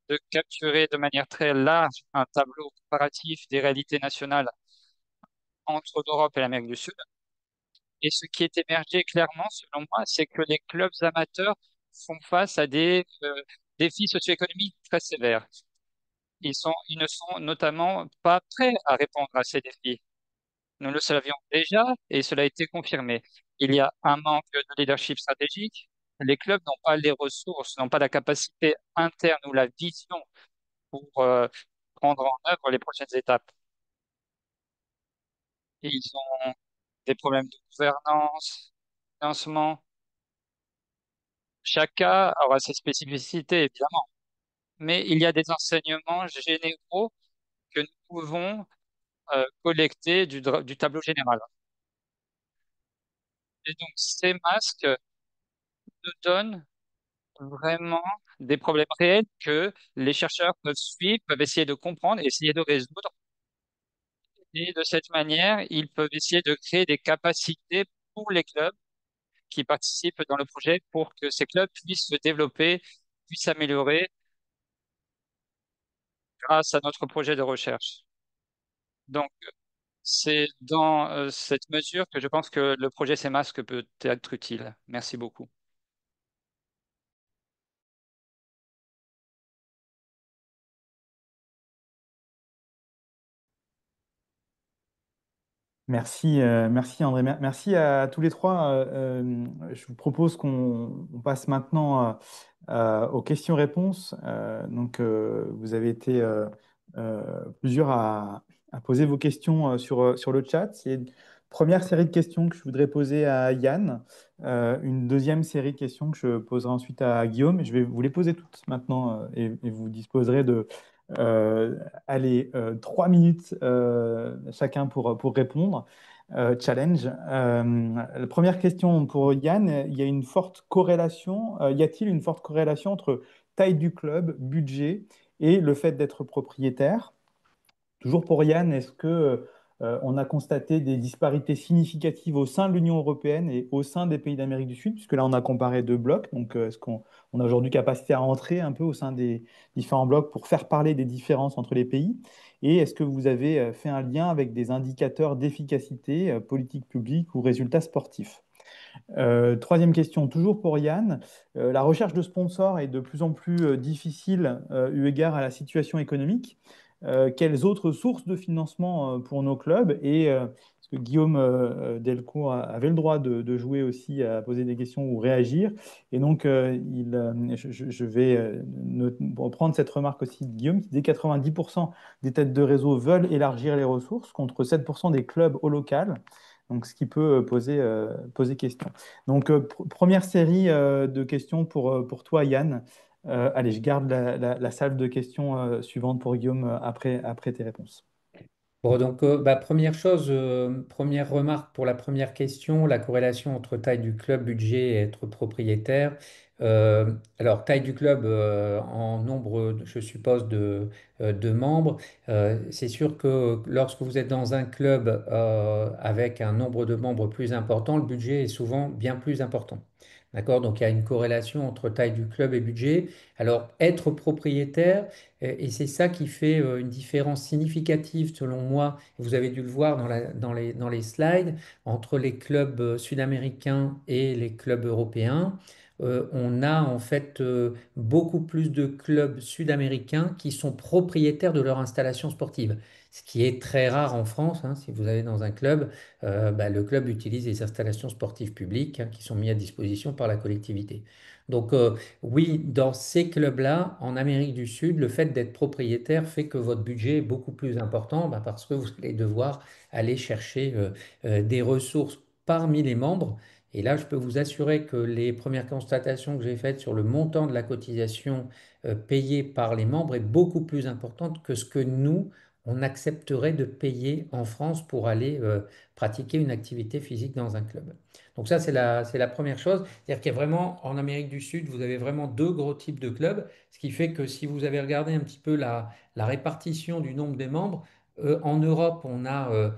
de capturer de manière très large un tableau comparatif des réalités nationales entre l'Europe et l'Amérique du Sud. Et ce qui est émergé clairement, selon moi, c'est que les clubs amateurs font face à des défis socio-économiques très sévères. Ils ne sont notamment pas prêts à répondre à ces défis. Nous le savions déjà et cela a été confirmé. Il y a un manque de leadership stratégique. Les clubs n'ont pas les ressources, n'ont pas la capacité interne ou la vision pour prendre en œuvre les prochaines étapes. Et ils ont des problèmes de gouvernance, financement. Chaque cas aura ses spécificités, évidemment, mais il y a des enseignements généraux que nous pouvons collecter du tableau général. Et donc, ces masques nous donnent vraiment des problèmes réels que les chercheurs peuvent suivre, peuvent essayer de comprendre, essayer de résoudre. Et de cette manière, ils peuvent essayer de créer des capacités pour les clubs qui participent dans le projet pour que ces clubs puissent se développer, puissent s'améliorer grâce à notre projet de recherche. Donc, c'est dans cette mesure que je pense que le projet CMASC peut être utile. Merci beaucoup. Merci, merci André, merci à tous les trois. Je vous propose qu'on passe maintenant aux questions-réponses. Vous avez été plusieurs à poser vos questions sur le chat. C'est une première série de questions que je voudrais poser à Yann, une deuxième série de questions que je poserai ensuite à Guillaume. Je vais vous les poser toutes maintenant et vous disposerez de euh, allez, 3 minutes chacun pour répondre. Challenge. La première question pour Yann, il y a une forte corrélation, y a-t-il une forte corrélation entre taille du club, budget et le fait d'être propriétaire? Toujours pour Yann, est-ce que on a constaté des disparités significatives au sein de l'Union européenne et au sein des pays d'Amérique du Sud, puisque là on a comparé deux blocs. Donc est-ce qu'on a aujourd'hui capacité à entrer un peu au sein des différents blocs pour faire parler des différences entre les pays? Et est-ce que vous avez fait un lien avec des indicateurs d'efficacité, politique publique ou résultats sportifs? Troisième question, toujours pour Yann. La recherche de sponsors est de plus en plus difficile eu égard à la situation économique. Quelles autres sources de financement pour nos clubs? Parce que Guillaume Delcourt avait le droit de jouer aussi, à poser des questions ou réagir. Et donc, je vais reprendre cette remarque aussi de Guillaume qui disait 90% des têtes de réseau veulent élargir les ressources contre 7% des clubs au local. Donc, ce qui peut poser question. Donc, première série de questions pour toi, Yann. Allez, je garde la salle de questions suivante pour Guillaume après tes réponses. Bon, donc, première chose, première remarque pour la première question, la corrélation entre taille du club, budget et être propriétaire. Alors, taille du club en nombre, je suppose, de membres. C'est sûr que lorsque vous êtes dans un club avec un nombre de membres plus important, le budget est souvent bien plus important. D'accord? Donc, il y a une corrélation entre taille du club et budget. Alors, être propriétaire, et c'est ça qui fait une différence significative, selon moi. Vous avez dû le voir dans les slides, entre les clubs sud-américains et les clubs européens. On a en fait beaucoup plus de clubs sud-américains qui sont propriétaires de leur installation sportive. Ce qui est très rare en France, hein. Si vous allez dans un club, le club utilise les installations sportives publiques, hein, qui sont mises à disposition par la collectivité. Donc, oui, dans ces clubs-là, en Amérique du Sud, le fait d'être propriétaire fait que votre budget est beaucoup plus important, parce que vous allez devoir aller chercher des ressources parmi les membres. Et là, je peux vous assurer que les premières constatations que j'ai faites sur le montant de la cotisation payée par les membres est beaucoup plus importante que ce que nous, on accepterait de payer en France pour aller pratiquer une activité physique dans un club. Donc ça, c'est la première chose. C'est-à-dire qu'il y a vraiment, en Amérique du Sud, vous avez vraiment deux gros types de clubs, ce qui fait que si vous avez regardé un petit peu la répartition du nombre des membres, en Europe, on a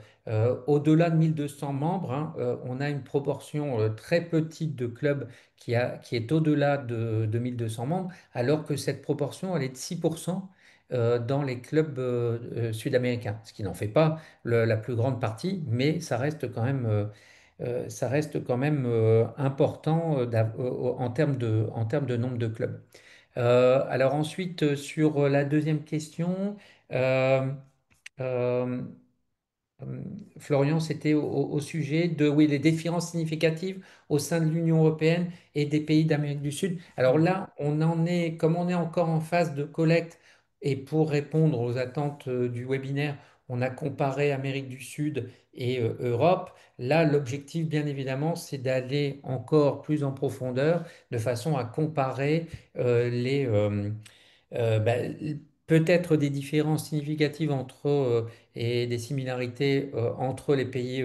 au-delà de 1200 membres, hein, on a une proportion très petite de clubs qui est au-delà de 1200 membres, alors que cette proportion, elle est de 6% dans les clubs sud-américains, ce qui n'en fait pas la plus grande partie, mais ça reste quand même important en termes de nombre de clubs. Alors ensuite, sur la deuxième question, euh, euh, Florian, c'était au sujet de oui, les différences significatives au sein de l'Union européenne et des pays d'Amérique du Sud. Alors là, on en est, comme on est encore en phase de collecte, et pour répondre aux attentes du webinaire, on a comparé Amérique du Sud et Europe. Là, l'objectif, bien évidemment, c'est d'aller encore plus en profondeur de façon à comparer les, euh, bah, peut-être des différences significatives et des similarités entre les pays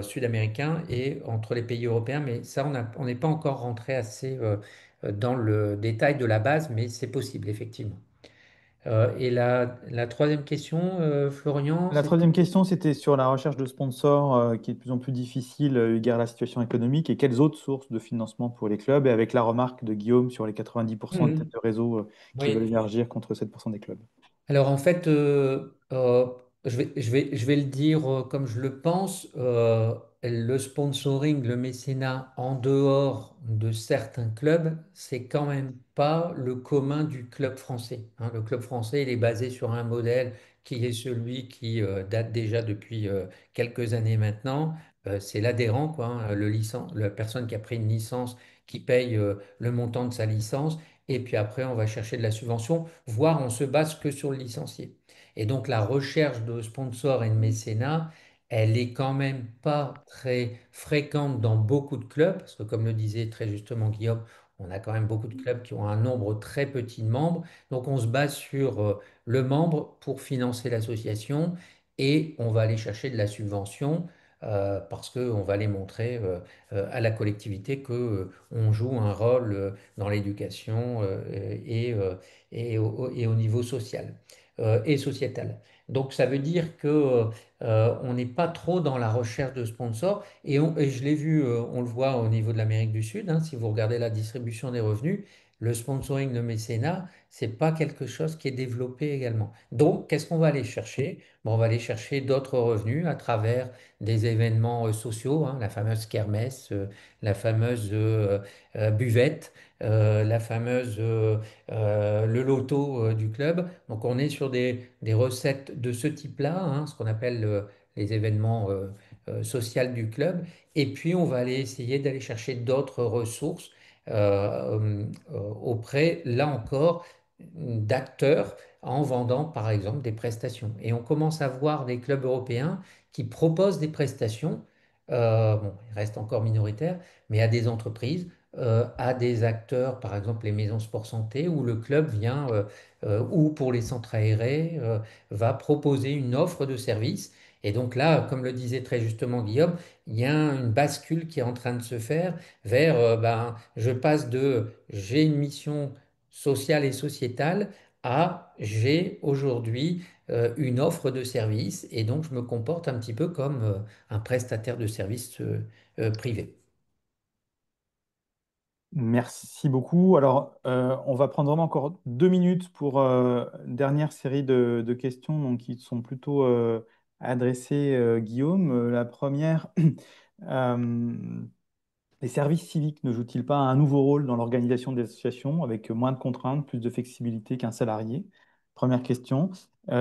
sud-américains et entre les pays européens, mais ça, on n'est pas encore rentré assez dans le détail de la base, mais c'est possible, effectivement. Et la troisième question, Florian, La c'est... troisième question, c'était sur la recherche de sponsors qui est de plus en plus difficile eu égard à la situation économique et quelles autres sources de financement pour les clubs et avec la remarque de Guillaume sur les 90% de têtes Mhm. de réseau qui veulent Oui. élargir contre 7% des clubs. Alors en fait, je vais le dire comme je le pense, le sponsoring, le mécénat en dehors de certains clubs, c'est quand même pas le commun du club français, hein. Le club français, il est basé sur un modèle qui est celui qui date déjà depuis quelques années maintenant. C'est l'adhérent, quoi, hein, la personne qui a pris une licence, qui paye le montant de sa licence. Et puis après, on va chercher de la subvention, voire on se base que sur le licencié. Et donc la recherche de sponsors et de mécénat, elle est quand même pas très fréquente dans beaucoup de clubs, parce que comme le disait très justement Guillaume, on a quand même beaucoup de clubs qui ont un nombre très petit de membres. Donc on se base sur le membre pour financer l'association et on va aller chercher de la subvention. Parce qu'on va aller montrer à la collectivité que on joue un rôle dans l'éducation et au niveau social et sociétal. Donc ça veut dire que on n'est pas trop dans la recherche de sponsors et je l'ai vu, on le voit au niveau de l'Amérique du Sud, hein, si vous regardez la distribution des revenus, le sponsoring, le mécénat, c'est pas quelque chose qui est développé également. Donc qu'est-ce qu'on va aller chercher? Bon, on va aller chercher d'autres revenus à travers des événements sociaux, hein, la fameuse kermesse, la fameuse buvette, la fameuse le loto du club. Donc on est sur des recettes de ce type-là, hein, ce qu'on appelle les événements sociaux du club. Et puis on va aller essayer d'aller chercher d'autres ressources auprès, là encore, d'acteurs en vendant par exemple des prestations. Et on commence à voir des clubs européens qui proposent des prestations, bon, ils restent encore minoritaires, mais à des entreprises, à des acteurs, par exemple les maisons sport santé, où le club vient, ou pour les centres aérés, va proposer une offre de service. Et donc là, comme le disait très justement Guillaume, il y a une bascule qui est en train de se faire vers, ben, je passe de j'ai une mission sociale et sociétale à j'ai aujourd'hui une offre de service et donc je me comporte un petit peu comme un prestataire de services privé. Merci beaucoup. Alors, on va prendre vraiment encore 2 minutes pour une dernière série de questions donc, qui sont plutôt adressées Guillaume. La première, euh, les services civiques ne jouent-ils pas un nouveau rôle dans l'organisation des associations avec moins de contraintes, plus de flexibilité qu'un salarié? Première question.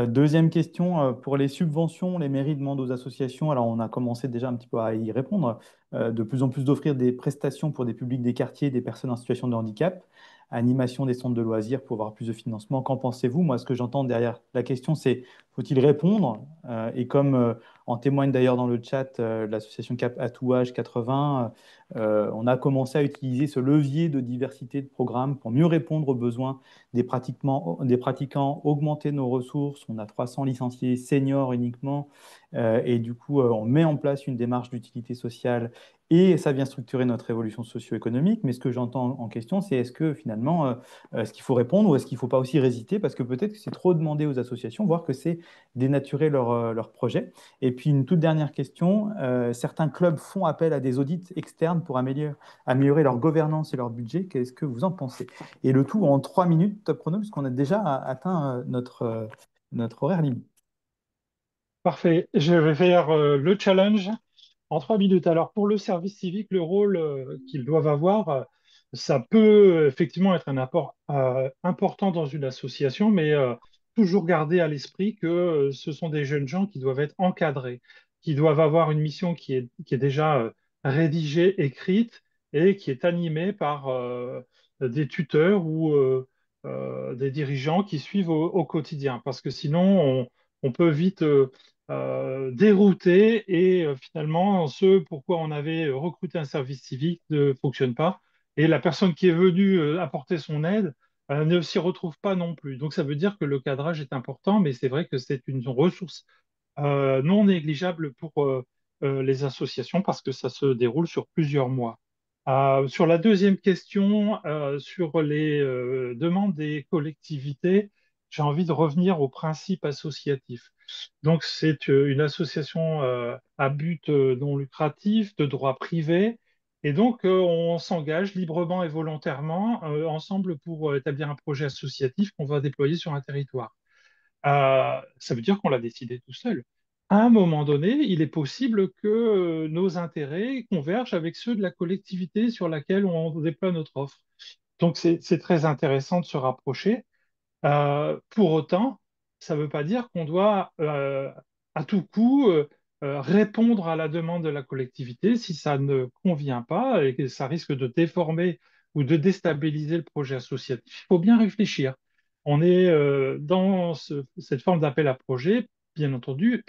Deuxième question, pour les subventions, les mairies demandent aux associations, alors on a commencé déjà un petit peu à y répondre, de plus en plus d'offrir des prestations pour des publics des quartiers, des personnes en situation de handicap, animation des centres de loisirs pour avoir plus de financement. Qu'en pensez-vous? Moi, ce que j'entends derrière la question, c'est faut-il répondre? Et comme en témoigne d'ailleurs dans le chat l'association Cap Atouage 80, on a commencé à utiliser ce levier de diversité de programmes pour mieux répondre aux besoins des pratiquants, augmenter nos ressources. On a 300 licenciés seniors uniquement. Et du coup, on met en place une démarche d'utilité sociale et ça vient structurer notre évolution socio-économique. Mais ce que j'entends en question, c'est est-ce que finalement, est-ce qu'il faut répondre ou est-ce qu'il ne faut pas aussi hésiter parce que peut-être que c'est trop demandé aux associations, voire que c'est dénaturer leur projet. Et puis une toute dernière question, certains clubs font appel à des audits externes pour améliorer leur gouvernance et leur budget. Qu'est-ce que vous en pensez? Et le tout en 3 minutes, top chrono, puisqu'on a déjà atteint notre horaire limite. Parfait. Je vais faire le challenge en 3 minutes. Alors, pour le service civique, le rôle qu'ils doivent avoir, ça peut effectivement être un apport important dans une association, mais toujours garder à l'esprit que ce sont des jeunes gens qui doivent être encadrés, qui doivent avoir une mission qui est déjà rédigée, écrite et qui est animée par des tuteurs ou des dirigeants qui suivent au quotidien. Parce que sinon, on peut vite dérouté et finalement ce pourquoi on avait recruté un service civique ne fonctionne pas et la personne qui est venue apporter son aide ne s'y retrouve pas non plus. Donc ça veut dire que le cadrage est important, mais c'est vrai que c'est une ressource non négligeable pour les associations parce que ça se déroule sur plusieurs mois. Sur la deuxième question, sur les demandes des collectivités, j'ai envie de revenir au principe associatif. Donc, c'est une association à but non lucratif, de droit privé. Et donc, on s'engage librement et volontairement ensemble pour établir un projet associatif qu'on va déployer sur un territoire. Ça veut dire qu'on l'a décidé tout seul. À un moment donné, il est possible que nos intérêts convergent avec ceux de la collectivité sur laquelle on déploie notre offre. Donc, c'est très intéressant de se rapprocher. Pour autant, ça ne veut pas dire qu'on doit à tout coup répondre à la demande de la collectivité si ça ne convient pas et que ça risque de déformer ou de déstabiliser le projet associatif. Il faut bien réfléchir. On est dans cette forme d'appel à projet, bien entendu,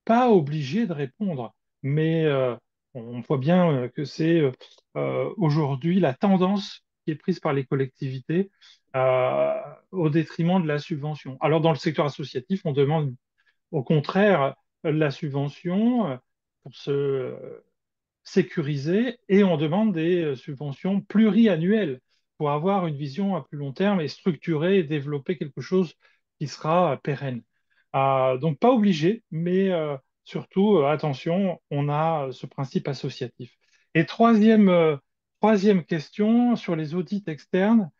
pas obligé de répondre, mais on voit bien que c'est aujourd'hui la tendance qui est prise par les collectivités euh, au détriment de la subvention. Alors, dans le secteur associatif, on demande au contraire la subvention pour se sécuriser et on demande des subventions pluriannuelles pour avoir une vision à plus long terme et structurer et développer quelque chose qui sera pérenne. Donc, pas obligé, mais surtout, attention, on a ce principe associatif. Et troisième question sur les audits externes.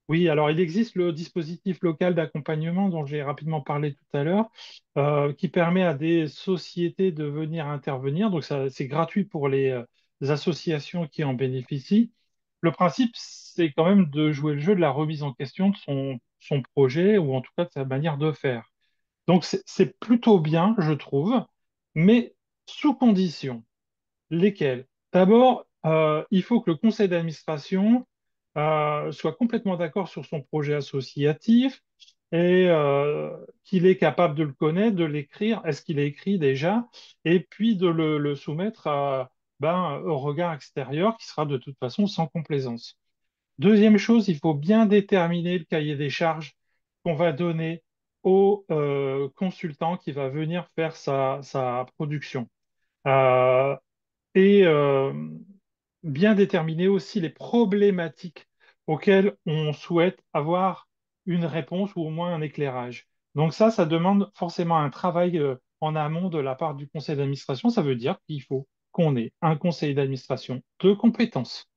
Oui, alors il existe le dispositif local d'accompagnement dont j'ai rapidement parlé tout à l'heure, qui permet à des sociétés de venir intervenir. Donc ça, c'est gratuit pour les associations qui en bénéficient. Le principe, c'est quand même de jouer le jeu de la remise en question de son projet ou en tout cas de sa manière de faire. Donc c'est plutôt bien, je trouve, mais sous condition. Lesquels? D'abord, il faut que le conseil d'administration soit complètement d'accord sur son projet associatif et qu'il est capable de le connaître, de l'écrire. Est-ce qu'il est écrit déjà? Et puis de le soumettre au regard extérieur qui sera de toute façon sans complaisance. Deuxième chose, il faut bien déterminer le cahier des charges qu'on va donner au consultant qui va venir faire sa production. Euh, et bien déterminer aussi les problématiques auxquelles on souhaite avoir une réponse ou au moins un éclairage. Donc ça demande forcément un travail en amont de la part du conseil d'administration. Ça veut dire qu'il faut qu'on ait un conseil d'administration de compétences.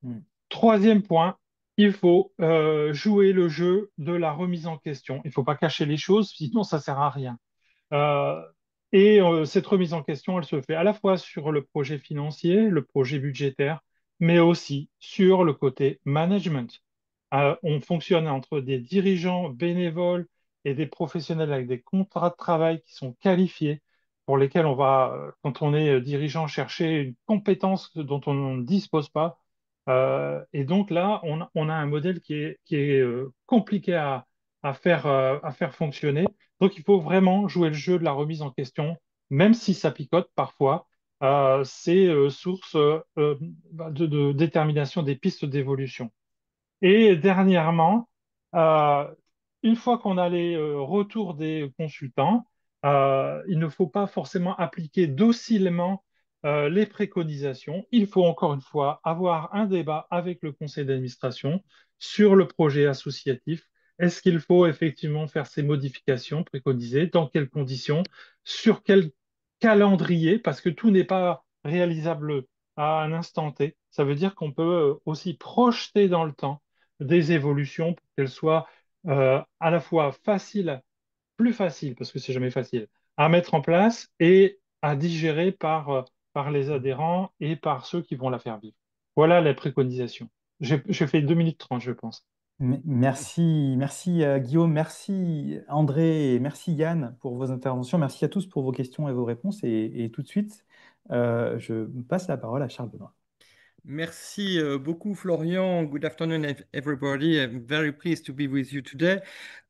Mm. Troisième point, il faut jouer le jeu de la remise en question. Il ne faut pas cacher les choses, sinon ça ne sert à rien. Euh, cette remise en question, elle se fait à la fois sur le projet financier, le projet budgétaire, mais aussi sur le côté management. On fonctionne entre des dirigeants bénévoles et des professionnels avec des contrats de travail qui sont qualifiés, pour lesquels on va, quand on est dirigeant, chercher une compétence dont on ne dispose pas. Et donc là, on a un modèle qui est compliqué à faire fonctionner. Donc, il faut vraiment jouer le jeu de la remise en question, même si ça picote parfois. C'est source de détermination des pistes d'évolution. Et dernièrement, euh, une fois qu'on a les retours des consultants, il ne faut pas forcément appliquer docilement les préconisations. Il faut encore une fois avoir un débat avec le conseil d'administration sur le projet associatif. Est-ce qu'il faut effectivement faire ces modifications préconisées? Dans quelles conditions? Sur quel calendrier? Parce que tout n'est pas réalisable à un instant T. Ça veut dire qu'on peut aussi projeter dans le temps des évolutions pour qu'elles soient à la fois faciles, plus faciles, parce que c'est jamais facile, à mettre en place et à digérer par les adhérents et par ceux qui vont la faire vivre. Voilà les préconisations. J'ai fait 2 minutes 30, je pense. Merci, merci Guillaume, merci André et merci Yann pour vos interventions. Merci à tous pour vos questions et vos réponses. Et tout de suite, je passe la parole à Charles Benoît. Merci beaucoup, Florian. Good afternoon, everybody. I'm very pleased to be with you today.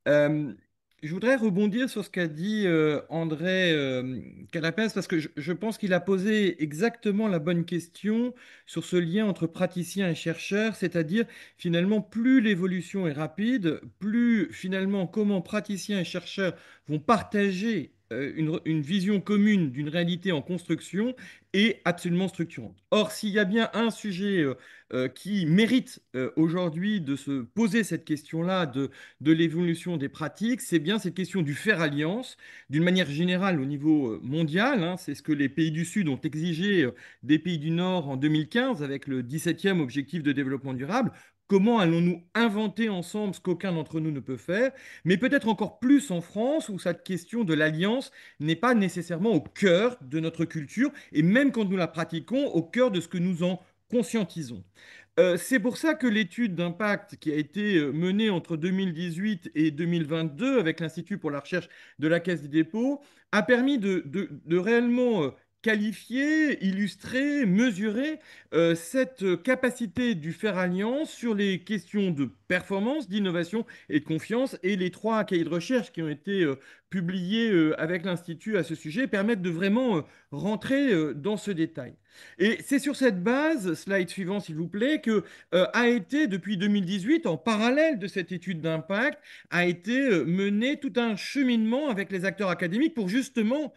Euh, je voudrais rebondir sur ce qu'a dit André Canapès parce que je pense qu'il a posé exactement la bonne question sur ce lien entre praticien et chercheur, c'est-à-dire finalement plus l'évolution est rapide, plus finalement comment praticiens et chercheurs vont partager une vision commune d'une réalité en construction est absolument structurante. Or, s'il y a bien un sujet qui mérite aujourd'hui de se poser cette question-là de l'évolution des pratiques, c'est bien cette question du faire alliance, d'une manière générale au niveau mondial, hein. C'est ce que les pays du Sud ont exigé des pays du Nord en 2015 avec le 17e objectif de développement durable. Comment allons-nous inventer ensemble ce qu'aucun d'entre nous ne peut faire? Mais peut-être encore plus en France, où cette question de l'alliance n'est pas nécessairement au cœur de notre culture, et même quand nous la pratiquons, au cœur de ce que nous en conscientisons. C'est pour ça que l'étude d'impact qui a été menée entre 2018 et 2022 avec l'Institut pour la recherche de la Caisse des dépôts a permis de réellement qualifier, illustrer, mesurer cette capacité du faire alliance sur les questions de performance, d'innovation et de confiance. Et les 3 cahiers de recherche qui ont été publiés avec l'Institut à ce sujet permettent de vraiment rentrer dans ce détail. Et c'est sur cette base, slide suivant s'il vous plaît, que a été depuis 2018, en parallèle de cette étude d'impact, a été mené tout un cheminement avec les acteurs académiques pour justement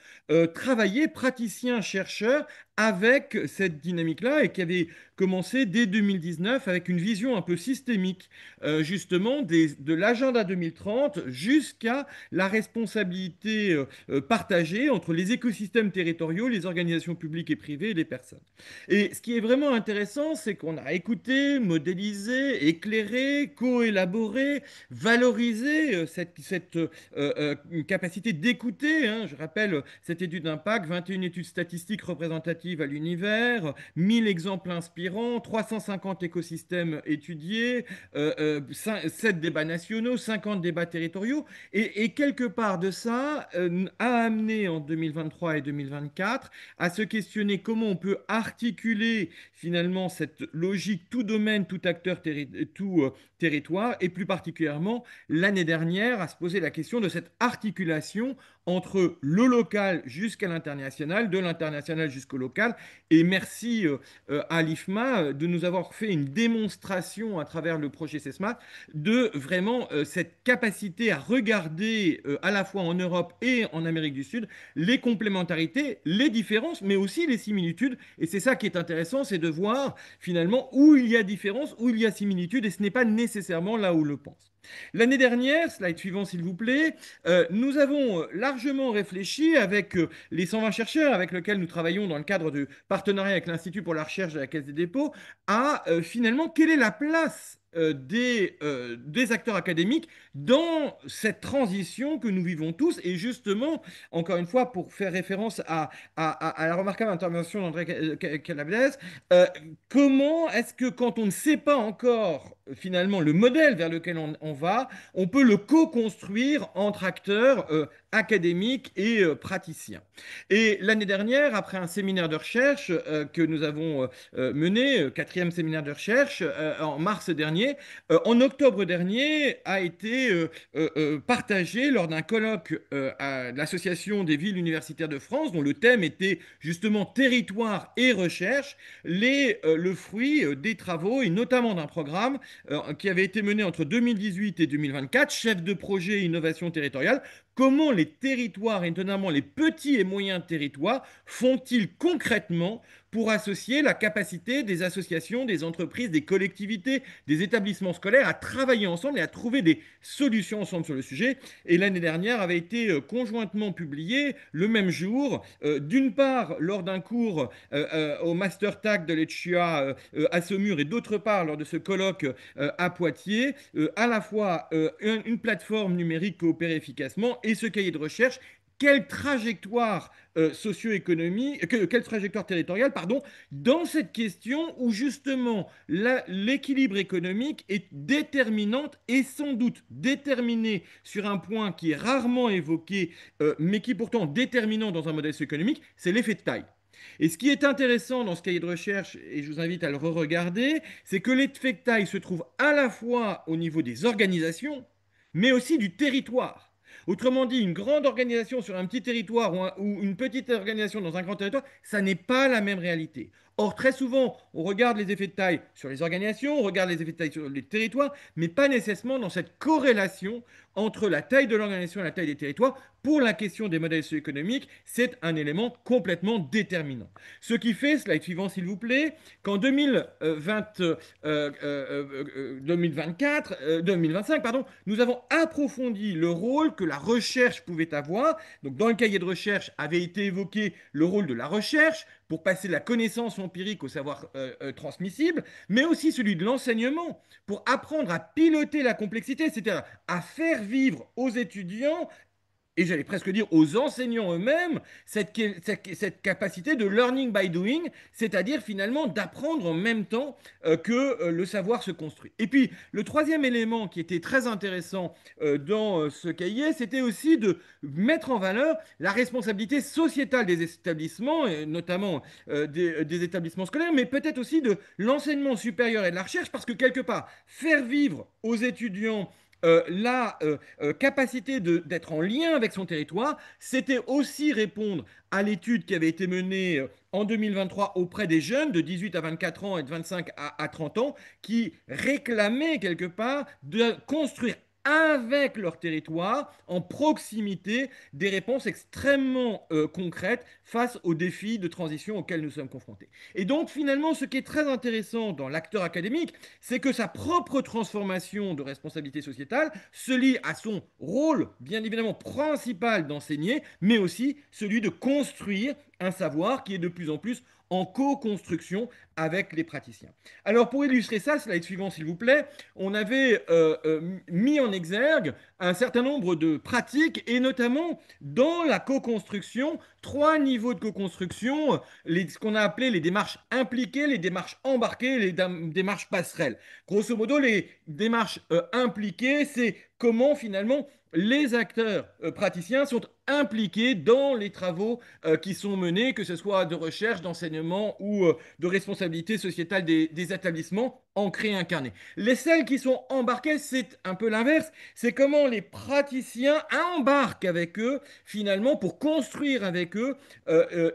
travailler, praticiens, chercheurs, avec cette dynamique-là et qui avait commencé dès 2019 avec une vision un peu systémique justement de l'agenda 2030 jusqu'à la responsabilité partagée entre les écosystèmes territoriaux, les organisations publiques et privées et les personnes. Et ce qui est vraiment intéressant, c'est qu'on a écouté, modélisé, éclairé, coélaboré, valorisé capacité d'écouter, hein. Je rappelle cette étude d'impact, 21 études statistiques représentatives à l'univers, 1000 exemples inspirants, 350 écosystèmes étudiés, 7 débats nationaux, 50 débats territoriaux. Et quelque part de ça a amené en 2023 et 2024 à se questionner comment on peut articuler finalement cette logique tout domaine, tout acteur, tout territoire, et plus particulièrement l'année dernière à se poser la question de cette articulation entre le local jusqu'à l'international, de l'international jusqu'au local. Et merci à l'IFMA de nous avoir fait une démonstration à travers le projet CESMAT de vraiment cette capacité à regarder à la fois en Europe et en Amérique du Sud les complémentarités, les différences, mais aussi les similitudes. Et c'est ça qui est intéressant, c'est de voir finalement où il y a différence, où il y a similitude, et ce n'est pas nécessairement là où on le pense. L'année dernière, slide suivant s'il vous plaît, nous avons largement réfléchi avec les 120 chercheurs avec lesquels nous travaillons dans le cadre du partenariat avec l'Institut pour la recherche de la Caisse des dépôts à finalement quelle est la place des acteurs académiques dans cette transition que nous vivons tous. Et justement, encore une fois, pour faire référence à la remarquable intervention d'André Calabrese, comment est-ce que quand on ne sait pas encore finalement le modèle vers lequel on va, on peut le co-construire entre acteurs académiques et praticiens. Et l'année dernière, après un séminaire de recherche que nous avons mené, 4e séminaire de recherche, en mars dernier, en octobre dernier, a été partagé lors d'un colloque à l'Association des villes universitaires de France, dont le thème était justement territoire et recherche, le fruit des travaux et notamment d'un programme qui avait été mené entre 2018 et 2024, chef de projet innovation territoriale. Comment les territoires, et notamment les petits et moyens territoires, font-ils concrètement pour associer la capacité des associations, des entreprises, des collectivités, des établissements scolaires à travailler ensemble et à trouver des solutions ensemble sur le sujet. Et l'année dernière avait été conjointement publié le même jour, d'une part lors d'un cours au Master Tag de l'ETCHUA à Saumur et d'autre part lors de ce colloque à Poitiers, à la fois une plateforme numérique coopérer efficacement et ce cahier de recherche. Quelle trajectoire socio-économique, quelle trajectoire territoriale, pardon, dans cette question où justement l'équilibre économique est déterminante et sans doute déterminé sur un point qui est rarement évoqué, mais qui est pourtant déterminant dans un modèle socio-économique, c'est l'effet de taille. Et ce qui est intéressant dans ce cahier de recherche, et je vous invite à le re-regarder, c'est que l'effet de taille se trouve à la fois au niveau des organisations, mais aussi du territoire. Autrement dit, une grande organisation sur un petit territoire ou une petite organisation dans un grand territoire, ça n'est pas la même réalité. Or, très souvent, on regarde les effets de taille sur les organisations, on regarde les effets de taille sur les territoires, mais pas nécessairement dans cette corrélation entre la taille de l'organisation et la taille des territoires. Pour la question des modèles socio-économiques, c'est un élément complètement déterminant. Ce qui fait, slide suivant s'il vous plaît, qu'en 2025, pardon, nous avons approfondi le rôle que la recherche pouvait avoir. Donc, dans le cahier de recherche avait été évoqué le rôle de la recherche pour passer de la connaissance empirique au savoir transmissible, mais aussi celui de l'enseignement pour apprendre à piloter la complexité, c'est-à-dire à faire vivre aux étudiants et j'allais presque dire aux enseignants eux-mêmes, cette capacité de learning by doing, c'est-à-dire finalement d'apprendre en même temps que le savoir se construit. Et puis, le troisième élément qui était très intéressant dans ce cahier, c'était aussi de mettre en valeur la responsabilité sociétale des établissements, et notamment des établissements scolaires, mais peut-être aussi de l'enseignement supérieur et de la recherche, parce que quelque part, faire vivre aux étudiants la capacité d'être en lien avec son territoire, c'était aussi répondre à l'étude qui avait été menée en 2023 auprès des jeunes de 18 à 24 ans et de 25 à 30 ans qui réclamaient quelque part de construire avec leur territoire, en proximité, des réponses extrêmement concrètes face aux défis de transition auxquels nous sommes confrontés. Et donc finalement, ce qui est très intéressant dans l'acteur académique, c'est que sa propre transformation de responsabilité sociétale se lie à son rôle, bien évidemment, principal d'enseigner, mais aussi celui de construire un savoir qui est de plus en plus en co-construction avec les praticiens. Alors pour illustrer ça, slide suivant s'il vous plaît, on avait mis en exergue un certain nombre de pratiques et notamment dans la co-construction, 3 niveaux de co-construction, ce qu'on a appelé les démarches impliquées, les démarches embarquées, les démarches passerelles. Grosso modo, les démarches impliquées, c'est comment finalement les acteurs praticiens sont impliqués dans les travaux qui sont menés, que ce soit de recherche, d'enseignement ou de responsabilité sociétale des établissements ancrés et incarnés. Les celles qui sont embarquées, c'est un peu l'inverse, c'est comment les praticiens embarquent avec eux finalement pour construire avec eux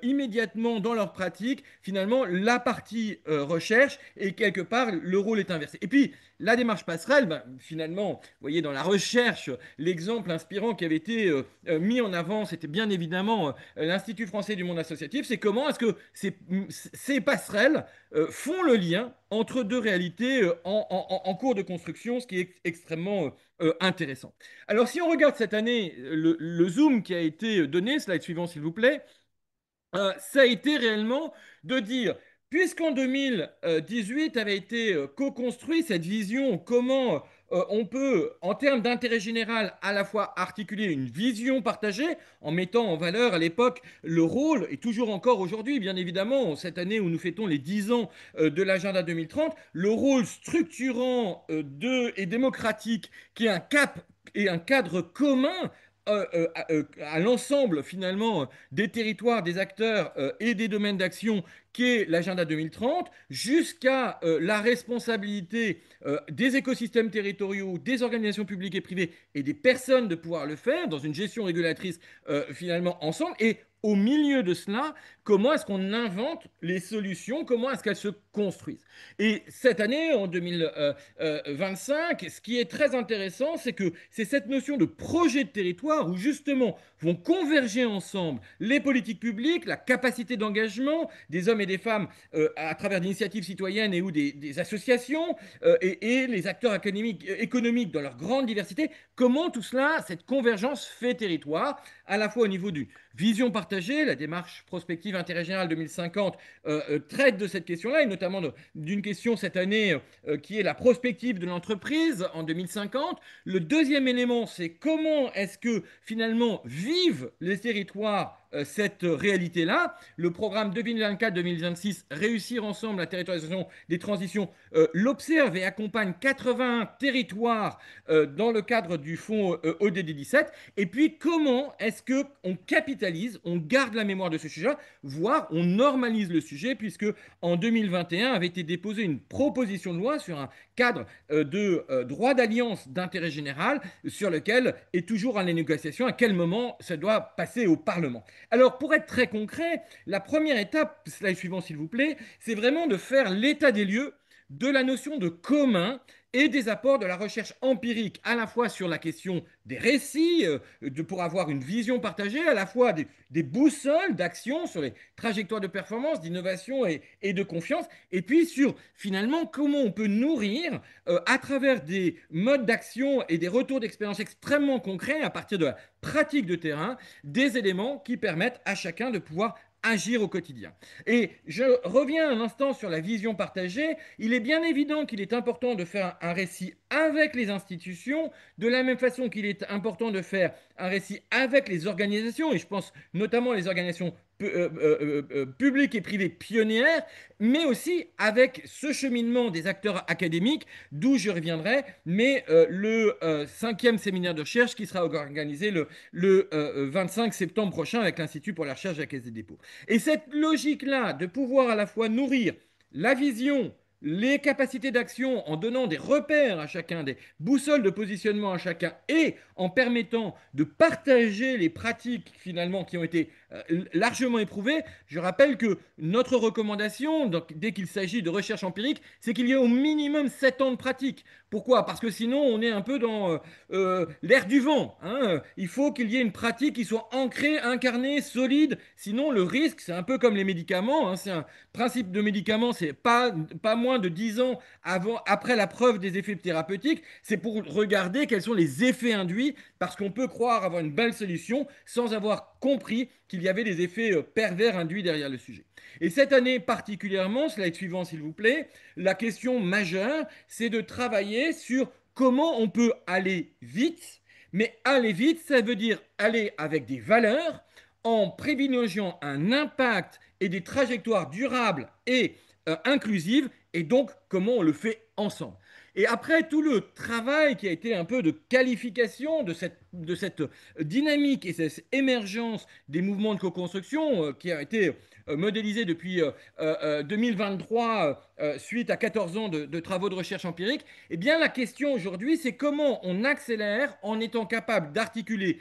immédiatement dans leur pratique finalement la partie recherche et quelque part le rôle est inversé. Et puis la démarche passerelle, ben, finalement, vous voyez dans la recherche, l'exemple inspirant qui avait été mis en avant, c'était bien évidemment l'Institut français du monde associatif, c'est comment est-ce que ces passerelles font le lien entre deux réalités en cours de construction, ce qui est extrêmement intéressant. Alors si on regarde cette année le zoom qui a été donné, slide suivant s'il vous plaît, ça a été réellement de dire, puisqu'en 2018 avait été co-construit cette vision, comment on peut, en termes d'intérêt général, à la fois articuler une vision partagée, en mettant en valeur à l'époque le rôle, et toujours encore aujourd'hui, bien évidemment, cette année où nous fêtons les 10 ans de l'agenda 2030, le rôle structurant et démocratique qui est un cap et un cadre commun à l'ensemble finalement des territoires, des acteurs et des domaines d'action qu'est l'agenda 2030, jusqu'à la responsabilité des écosystèmes territoriaux, des organisations publiques et privées et des personnes de pouvoir le faire dans une gestion régulatrice finalement ensemble. Et au milieu de cela, comment est-ce qu'on invente les solutions, comment est-ce qu'elles se construisent. Et cette année, en 2025, ce qui est très intéressant, c'est que c'est cette notion de projet de territoire où justement vont converger ensemble les politiques publiques, la capacité d'engagement des hommes et des femmes à travers d'initiatives citoyennes et ou des associations et les acteurs économiques dans leur grande diversité. Comment tout cela, cette convergence fait territoire, à la fois au niveau du vision partagée, la démarche prospective intérêt général 2050 traite de cette question-là, et notamment d'une question cette année qui est la prospective de l'entreprise en 2050. Le deuxième élément, c'est comment est-ce que finalement vivent les territoires cette réalité-là. Le programme 2024-2026, Réussir ensemble la territorialisation des transitions, l'observe et accompagne 80 territoires dans le cadre du fonds ODD 17. Et puis, comment est-ce qu'on capitalise, on garde la mémoire de ce sujet, voire on normalise le sujet, puisque en 2021 avait été déposée une proposition de loi sur un cadre de droit d'alliance d'intérêt général sur lequel est toujours à la négociation à quel moment ça doit passer au Parlement. Alors, pour être très concret, la première étape, slide suivant s'il vous plaît, c'est vraiment de faire l'état des lieux de la notion de commun et des apports de la recherche empirique, à la fois sur la question des récits, pour avoir une vision partagée, à la fois des boussoles d'action sur les trajectoires de performance, d'innovation et de confiance, et puis sur finalement comment on peut nourrir à travers des modes d'action et des retours d'expérience extrêmement concrets à partir de la pratique de terrain, des éléments qui permettent à chacun de pouvoir agir au quotidien. Et je reviens un instant sur la vision partagée. Il est bien évident qu'il est important de faire un récit avec les institutions, de la même façon qu'il est important de faire un récit avec les organisations, et je pense notamment les organisations publiques et privées pionnières, mais aussi avec ce cheminement des acteurs académiques, d'où je reviendrai, mais le 5e séminaire de recherche qui sera organisé le 25 septembre prochain avec l'Institut pour la recherche de la Caisse des dépôts. Et cette logique-là de pouvoir à la fois nourrir la vision, les capacités d'action en donnant des repères à chacun, des boussoles de positionnement à chacun et en permettant de partager les pratiques finalement qui ont été largement éprouvées. Je rappelle que notre recommandation, donc, dès qu'il s'agit de recherche empirique, c'est qu'il y ait au minimum 7 ans de pratique. Pourquoi? Parce que sinon on est un peu dans l'air du vent, hein. Il faut qu'il y ait une pratique qui soit ancrée, incarnée, solide. Sinon le risque, c'est un peu comme les médicaments, hein. C'est un principe de médicament, c'est pas moins de 10 ans après la preuve des effets thérapeutiques. C'est pour regarder quels sont les effets induits, parce qu'on peut croire avoir une belle solution sans avoir compris qu'il y avait des effets pervers induits derrière le sujet. Et cette année particulièrement, slide suivant s'il vous plaît, la question majeure, c'est de travailler sur comment on peut aller vite. Mais aller vite, ça veut dire aller avec des valeurs en privilégiant un impact et des trajectoires durables et inclusives, et donc comment on le fait ensemble. Et après tout le travail qui a été un peu de qualification de cette dynamique et cette émergence des mouvements de co-construction qui a été modélisé depuis 2023 suite à 14 ans de travaux de recherche empirique, eh bien la question aujourd'hui, c'est comment on accélère en étant capable d'articuler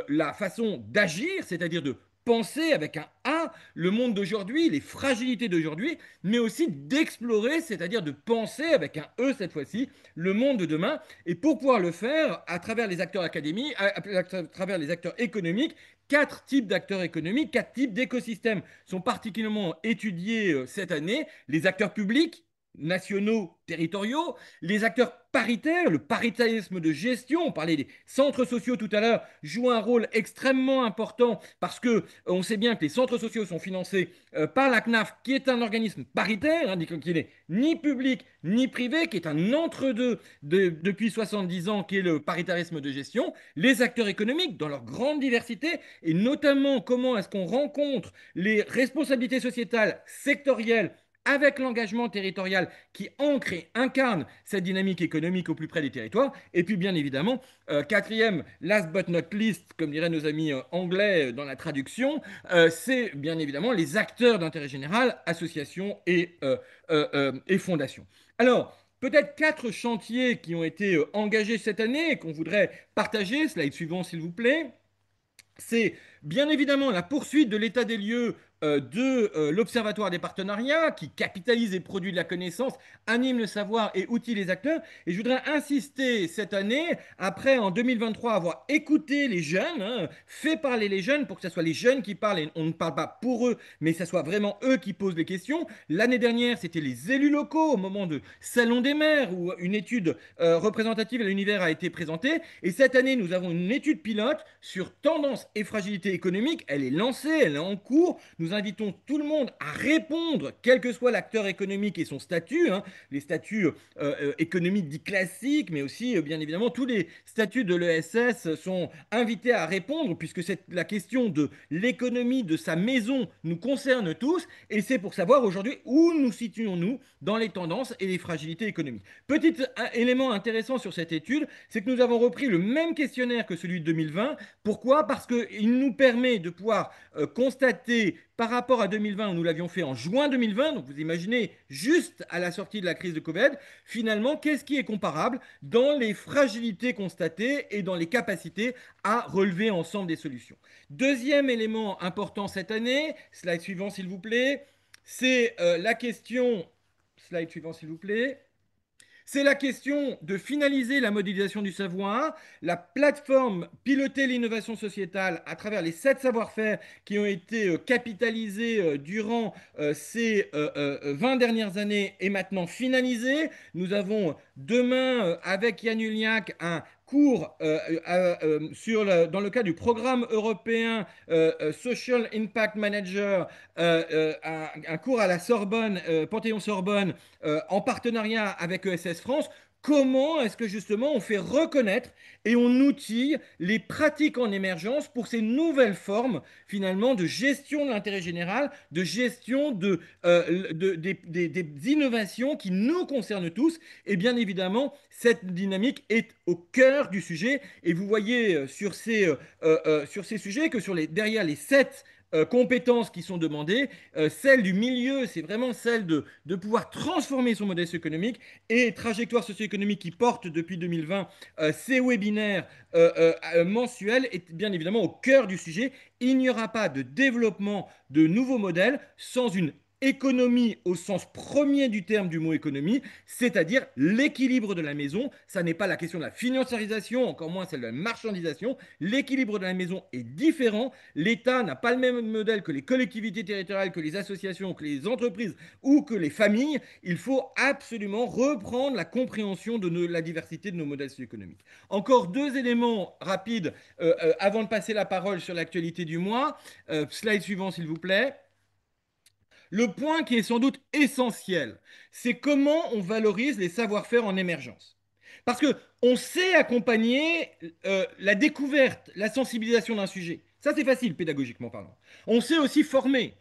la façon d'agir, c'est-à-dire de penser avec un A le monde d'aujourd'hui, les fragilités d'aujourd'hui, mais aussi d'explorer, c'est-à-dire de penser avec un E cette fois-ci, le monde de demain. Et pour pouvoir le faire, à travers les acteurs académiques, à travers les acteurs économiques, 4 types d'acteurs économiques, 4 types d'écosystèmes sont particulièrement étudiés cette année. Les acteurs publics, nationaux, territoriaux, les acteurs paritaires, le paritarisme de gestion, on parlait des centres sociaux tout à l'heure, joue un rôle extrêmement important parce que on sait bien que les centres sociaux sont financés par la CNAF, qui est un organisme paritaire, hein, qui n'est ni public ni privé, qui est un entre-deux depuis 70 ans, qui est le paritarisme de gestion, les acteurs économiques dans leur grande diversité, et notamment comment est-ce qu'on rencontre les responsabilités sociétales sectorielles avec l'engagement territorial qui ancre et incarne cette dynamique économique au plus près des territoires. Et puis bien évidemment, quatrième, last but not least, comme diraient nos amis anglais dans la traduction, c'est bien évidemment les acteurs d'intérêt général, associations et fondations. Alors, peut-être 4 chantiers qui ont été engagés cette année et qu'on voudrait partager. Slide suivant s'il vous plaît. C'est bien évidemment la poursuite de l'état des lieux de l'Observatoire des partenariats qui capitalise et produit de la connaissance, anime le savoir et outille les acteurs. Et je voudrais insister cette année, après en 2023 avoir écouté les jeunes, hein, fait parler les jeunes pour que ce soit les jeunes qui parlent et on ne parle pas pour eux, mais que ce soit vraiment eux qui posent les questions. L'année dernière, c'était les élus locaux au moment de Salon des maires où une étude représentative à l'univers a été présentée. Et cette année, nous avons une étude pilote sur tendance et fragilité économique. Elle est lancée, elle est en cours. Nous invitons tout le monde à répondre, quel que soit l'acteur économique et son statut, hein, les statuts économiques dits classiques, mais aussi, bien évidemment, tous les statuts de l'ESS sont invités à répondre, puisque c'est la question de l'économie de sa maison nous concerne tous, et c'est pour savoir aujourd'hui où nous situons-nous dans les tendances et les fragilités économiques. Petit élément intéressant sur cette étude, c'est que nous avons repris le même questionnaire que celui de 2020. Pourquoi? Parce qu'il nous permet de pouvoir constater par rapport à 2020, où nous l'avions fait en juin 2020, donc vous imaginez, juste à la sortie de la crise de Covid, finalement, qu'est-ce qui est comparable dans les fragilités constatées et dans les capacités à relever ensemble des solutions. Deuxième élément important cette année, slide suivant s'il vous plaît, c'est la question, slide suivant s'il vous plaît, c'est la question de finaliser la modélisation du savoir, la plateforme piloter l'innovation sociétale à travers les 7 savoir-faire qui ont été capitalisés durant ces 20 dernières années est maintenant finalisée. Nous avons demain avec Yann Uliac un cours dans le cadre du programme européen Social Impact Manager, un cours à la Sorbonne, Panthéon-Sorbonne, en partenariat avec ESS France. Comment est-ce que justement on fait reconnaître et on outille les pratiques en émergence pour ces nouvelles formes finalement de gestion de l'intérêt général, de gestion des innovations qui nous concernent tous. Et bien évidemment, cette dynamique est au cœur du sujet. Et vous voyez sur ces sujets que derrière les 7 compétences qui sont demandées, celle du milieu, c'est vraiment celle de pouvoir transformer son modèle économique, et trajectoire socio-économique qui porte depuis 2020 ces webinaires mensuels est bien évidemment au cœur du sujet. Il n'y aura pas de développement de nouveaux modèles sans une économie au sens premier du terme du mot économie, c'est-à-dire l'équilibre de la maison. Ça n'est pas la question de la financiarisation, encore moins celle de la marchandisation. L'équilibre de la maison est différent. L'État n'a pas le même modèle que les collectivités territoriales, que les associations, que les entreprises ou que les familles. Il faut absolument reprendre la compréhension de la diversité de nos modèles socio-économiques. Encore 2 éléments rapides avant de passer la parole sur l'actualité du mois. Slide suivant s'il vous plaît. Le point qui est sans doute essentiel, c'est comment on valorise les savoir-faire en émergence. Parce qu'on sait accompagner la découverte, la sensibilisation d'un sujet. Ça, c'est facile, pédagogiquement parlant. On sait aussi former,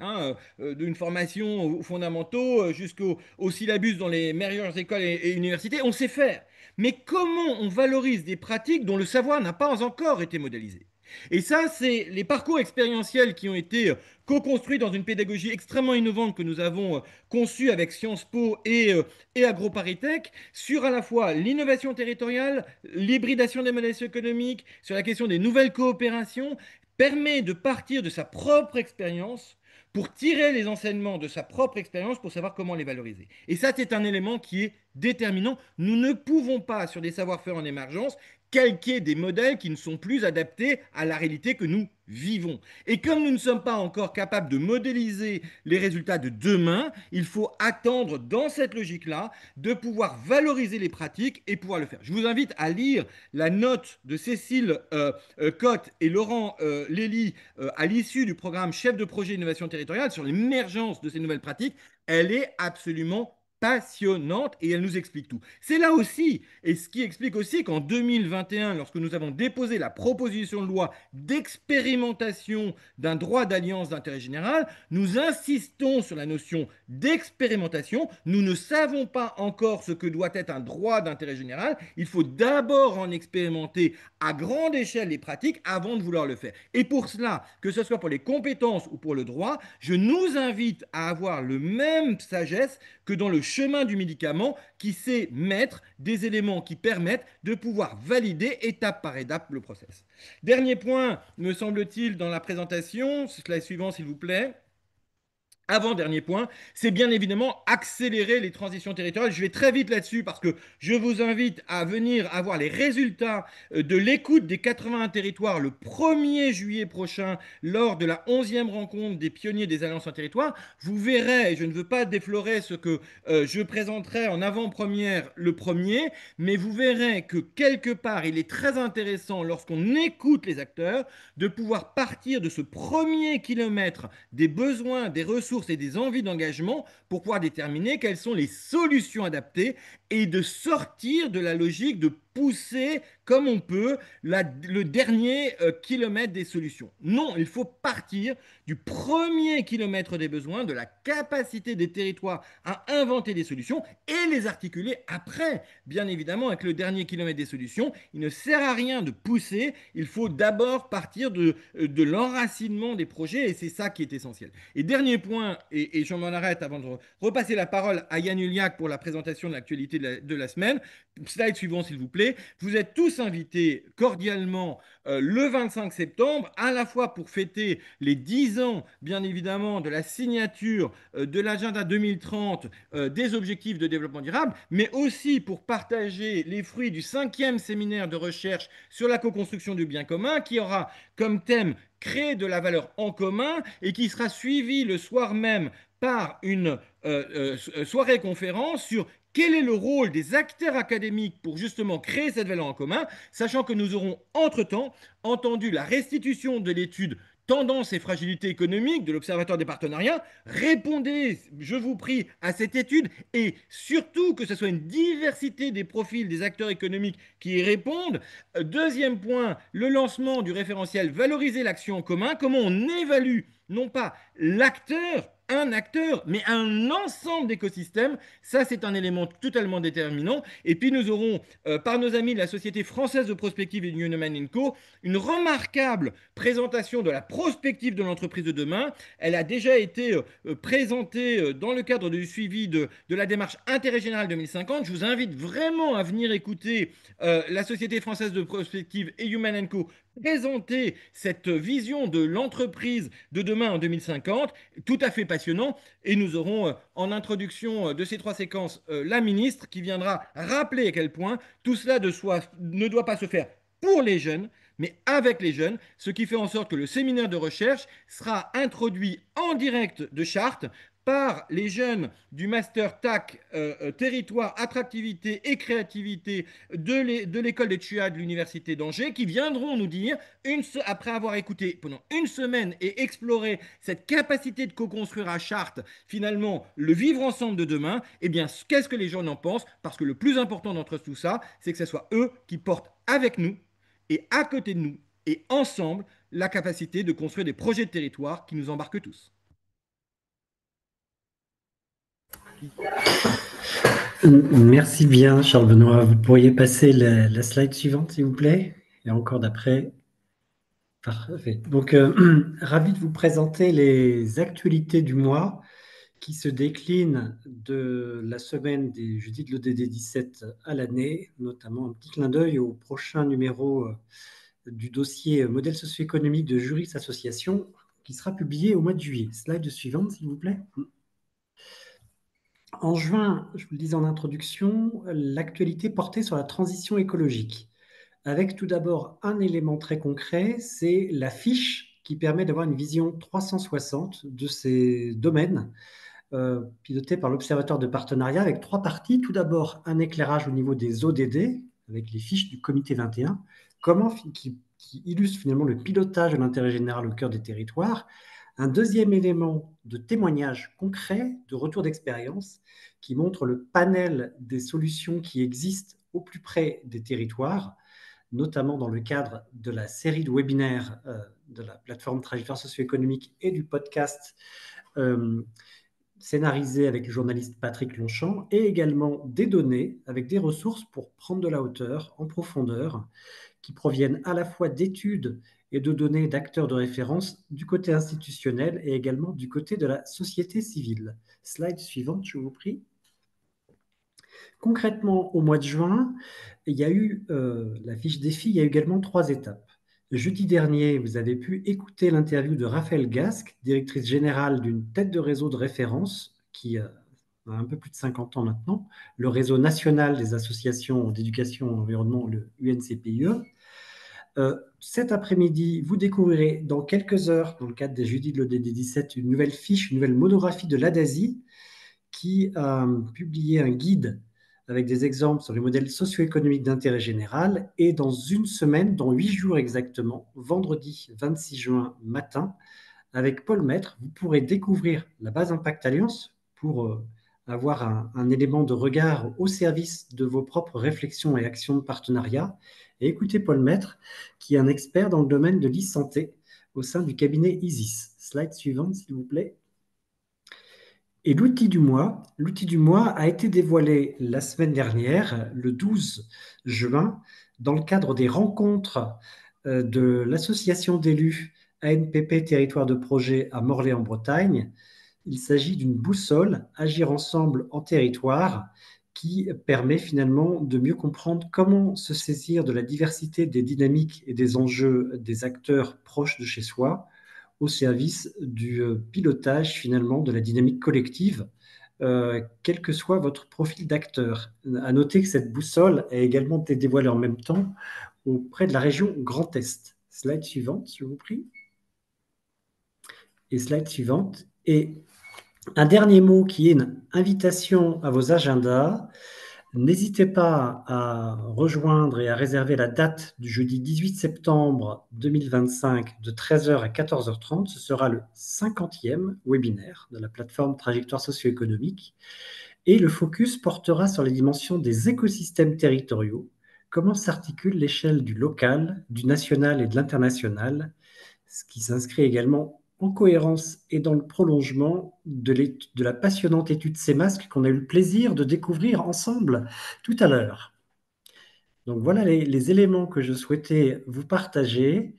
d'une formation aux fondamentaux jusqu'au syllabus dans les meilleures écoles et universités. On sait faire. Mais comment on valorise des pratiques dont le savoir n'a pas encore été modélisé? Et ça, c'est les parcours expérientiels qui ont été co-construits dans une pédagogie extrêmement innovante que nous avons conçue avec Sciences Po et AgroParisTech sur à la fois l'innovation territoriale, l'hybridation des modèles économiques, sur la question des nouvelles coopérations, permet de partir de sa propre expérience pour tirer les enseignements de sa propre expérience pour savoir comment les valoriser. Et ça, c'est un élément qui est déterminant. Nous ne pouvons pas, sur des savoir-faire en émergence, calquer des modèles qui ne sont plus adaptés à la réalité que nous vivons. Et comme nous ne sommes pas encore capables de modéliser les résultats de demain, il faut attendre dans cette logique-là de pouvoir valoriser les pratiques et pouvoir le faire. Je vous invite à lire la note de Cécile Cotte et Laurent Lély à l'issue du programme Chef de projet innovation territoriale sur l'émergence de ces nouvelles pratiques. Elle est absolument passionnante et elle nous explique tout. C'est là aussi, et ce qui explique aussi qu'en 2021, lorsque nous avons déposé la proposition de loi d'expérimentation d'un droit d'alliance d'intérêt général, nous insistons sur la notion d'expérimentation. Nous ne savons pas encore ce que doit être un droit d'intérêt général. Il faut d'abord en expérimenter à grande échelle les pratiques avant de vouloir le faire. Et pour cela, que ce soit pour les compétences ou pour le droit, je nous invite à avoir le même sagesse que dans le chemin du médicament qui sait mettre des éléments qui permettent de pouvoir valider étape par étape le process. Dernier point, me semble-t-il, dans la présentation, slide suivant s'il vous plaît. Avant-dernier point, c'est bien évidemment accélérer les transitions territoriales. Je vais très vite là-dessus parce que je vous invite à venir avoir les résultats de l'écoute des 81 territoires le 1er juillet prochain lors de la 11e rencontre des pionniers des alliances en territoire. Vous verrez, et je ne veux pas déflorer ce que je présenterai en avant-première le 1er, mais vous verrez que quelque part, il est très intéressant lorsqu'on écoute les acteurs de pouvoir partir de ce premier kilomètre des besoins, des ressources ressources et des envies d'engagement pour pouvoir déterminer quelles sont les solutions adaptées et de sortir de la logique de pousser comme on peut le dernier kilomètre des solutions. Non, il faut partir du premier kilomètre des besoins, de la capacité des territoires à inventer des solutions et les articuler après, bien évidemment, avec le dernier kilomètre des solutions. Il ne sert à rien de pousser, il faut d'abord partir de l'enracinement des projets et c'est ça qui est essentiel. Et dernier point, et je m'en arrête avant de repasser la parole à Yann Uliac pour la présentation de l'actualité de la semaine. Slide suivant, s'il vous plaît. Vous êtes tous invités cordialement le 25 septembre, à la fois pour fêter les 10 ans, bien évidemment, de la signature de l'agenda 2030 des objectifs de développement durable, mais aussi pour partager les fruits du 5e séminaire de recherche sur la co-construction du bien commun, qui aura comme thème créer de la valeur en commun et qui sera suivi le soir même par une soirée conférence sur quel est le rôle des acteurs académiques pour justement créer cette valeur en commun, sachant que nous aurons entre-temps entendu la restitution de l'étude Tendance et fragilité économique de l'Observatoire des partenariats. Répondez, je vous prie, à cette étude et surtout que ce soit une diversité des profils des acteurs économiques qui y répondent. Deuxième point, le lancement du référentiel Valoriser l'action en commun. Comment on évalue non pas l'acteur, un acteur, mais un ensemble d'écosystèmes. Ça, c'est un élément totalement déterminant. Et puis, nous aurons, par nos amis de la Société française de prospective et Newman Co., une remarquable présentation de la prospective de l'entreprise de demain. Elle a déjà été présentée dans le cadre du suivi de la démarche Intérêt général 2050. Je vous invite vraiment à venir écouter la Société française de prospective et Human Co. présenter cette vision de l'entreprise de demain en 2050, tout à fait passionnant. Et nous aurons en introduction de ces 3 séquences la ministre qui viendra rappeler à quel point tout cela ne doit pas se faire pour les jeunes, mais avec les jeunes, ce qui fait en sorte que le séminaire de recherche sera introduit en direct de Chartres par les jeunes du Master TAC Territoire, Attractivité et Créativité de l'école des TUA de l'Université d'Angers qui viendront nous dire, après avoir écouté pendant une semaine et exploré cette capacité de co-construire à Chartres, finalement, le vivre ensemble de demain, eh bien, qu'est-ce que les gens en pensent? Parce que le plus important d'entre tout ça, c'est que ce soit eux qui portent avec nous et à côté de nous et ensemble la capacité de construire des projets de territoire qui nous embarquent tous. Merci bien, Charles Benoît. Vous pourriez passer la slide suivante, s'il vous plaît? Et encore d'après. Parfait. Donc, ravi de vous présenter les actualités du mois qui se déclinent de la semaine des jeudis de l'ODD 17 à l'année, notamment un petit clin d'œil au prochain numéro du dossier modèle socio-économique de Juris Association qui sera publié au mois de juillet. Slide suivante, s'il vous plaît. En juin, je vous le disais en introduction, l'actualité portait sur la transition écologique, avec tout d'abord un élément très concret, c'est la fiche qui permet d'avoir une vision 360 de ces domaines, pilotée par l'Observatoire de partenariat, avec 3 parties. Tout d'abord, un éclairage au niveau des ODD, avec les fiches du comité 21, qui illustre finalement le pilotage de l'intérêt général au cœur des territoires. Un deuxième élément de témoignage concret, de retour d'expérience, qui montre le panel des solutions qui existent au plus près des territoires, notamment dans le cadre de la série de webinaires de la plateforme Trajectoire socio-économique et du podcast scénarisé avec le journaliste Patrick Longchamp, et également des données avec des ressources pour prendre de la hauteur, en profondeur, qui proviennent à la fois d'études et de données d'acteurs de référence du côté institutionnel et également du côté de la société civile. Slide suivante, je vous prie. Concrètement, au mois de juin, il y a eu la fiche défi, il y a eu également 3 étapes. Jeudi dernier, vous avez pu écouter l'interview de Raphaël Gasque, directrice générale d'une tête de réseau de référence qui a un peu plus de 50 ans maintenant, le réseau national des associations d'éducation et environnement, le UNCPIE. Cet après-midi, vous découvrirez dans quelques heures, dans le cadre des jeudis de l'ODD 17, une nouvelle fiche, une nouvelle monographie de l'ADASI qui a publié un guide avec des exemples sur les modèles socio-économiques d'intérêt général. Et dans une semaine, dans 8 jours exactement, vendredi 26 juin matin, avec Paul Maître, vous pourrez découvrir la base Impact Alliance pour avoir un élément de regard au service de vos propres réflexions et actions de partenariat. Et écoutez Paul Maître, qui est un expert dans le domaine de l'e-santé au sein du cabinet ISIS. Slide suivante, s'il vous plaît. Et l'outil du mois a été dévoilé la semaine dernière, le 12 juin, dans le cadre des rencontres de l'association d'élus ANPP Territoire de Projet à Morlaix en Bretagne. Il s'agit d'une boussole, Agir ensemble en territoire, qui permet finalement de mieux comprendre comment se saisir de la diversité des dynamiques et des enjeux des acteurs proches de chez soi au service du pilotage finalement de la dynamique collective, quel que soit votre profil d'acteur. À noter que cette boussole a également été dévoilée en même temps auprès de la région Grand Est. Slide suivante, je vous prie. Et slide suivante. Et un dernier mot qui est une invitation à vos agendas. N'hésitez pas à rejoindre et à réserver la date du jeudi 18 septembre 2025 de 13h à 14h30. Ce sera le 50e webinaire de la plateforme Trajectoire socio-économique. Et le focus portera sur les dimensions des écosystèmes territoriaux, comment s'articule l'échelle du local, du national et de l'international, ce qui s'inscrit également en cohérence et dans le prolongement de la passionnante étude CEMASC qu'on a eu le plaisir de découvrir ensemble tout à l'heure. Donc voilà les éléments que je souhaitais vous partager.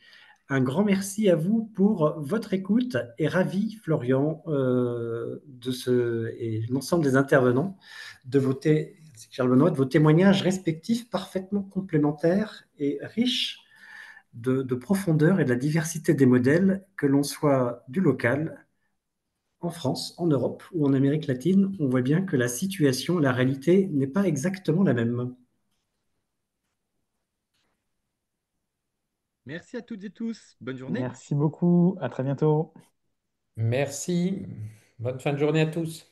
Un grand merci à vous pour votre écoute et ravi, Florian, et l'ensemble des intervenants, Charles Benoît, de vos témoignages respectifs parfaitement complémentaires et riches de profondeur et de la diversité des modèles, que l'on soit du local, en France, en Europe ou en Amérique latine. On voit bien que la situation, la réalité n'est pas exactement la même. Merci à toutes et tous. Bonne journée. Merci beaucoup. À très bientôt. Merci. Bonne fin de journée à tous.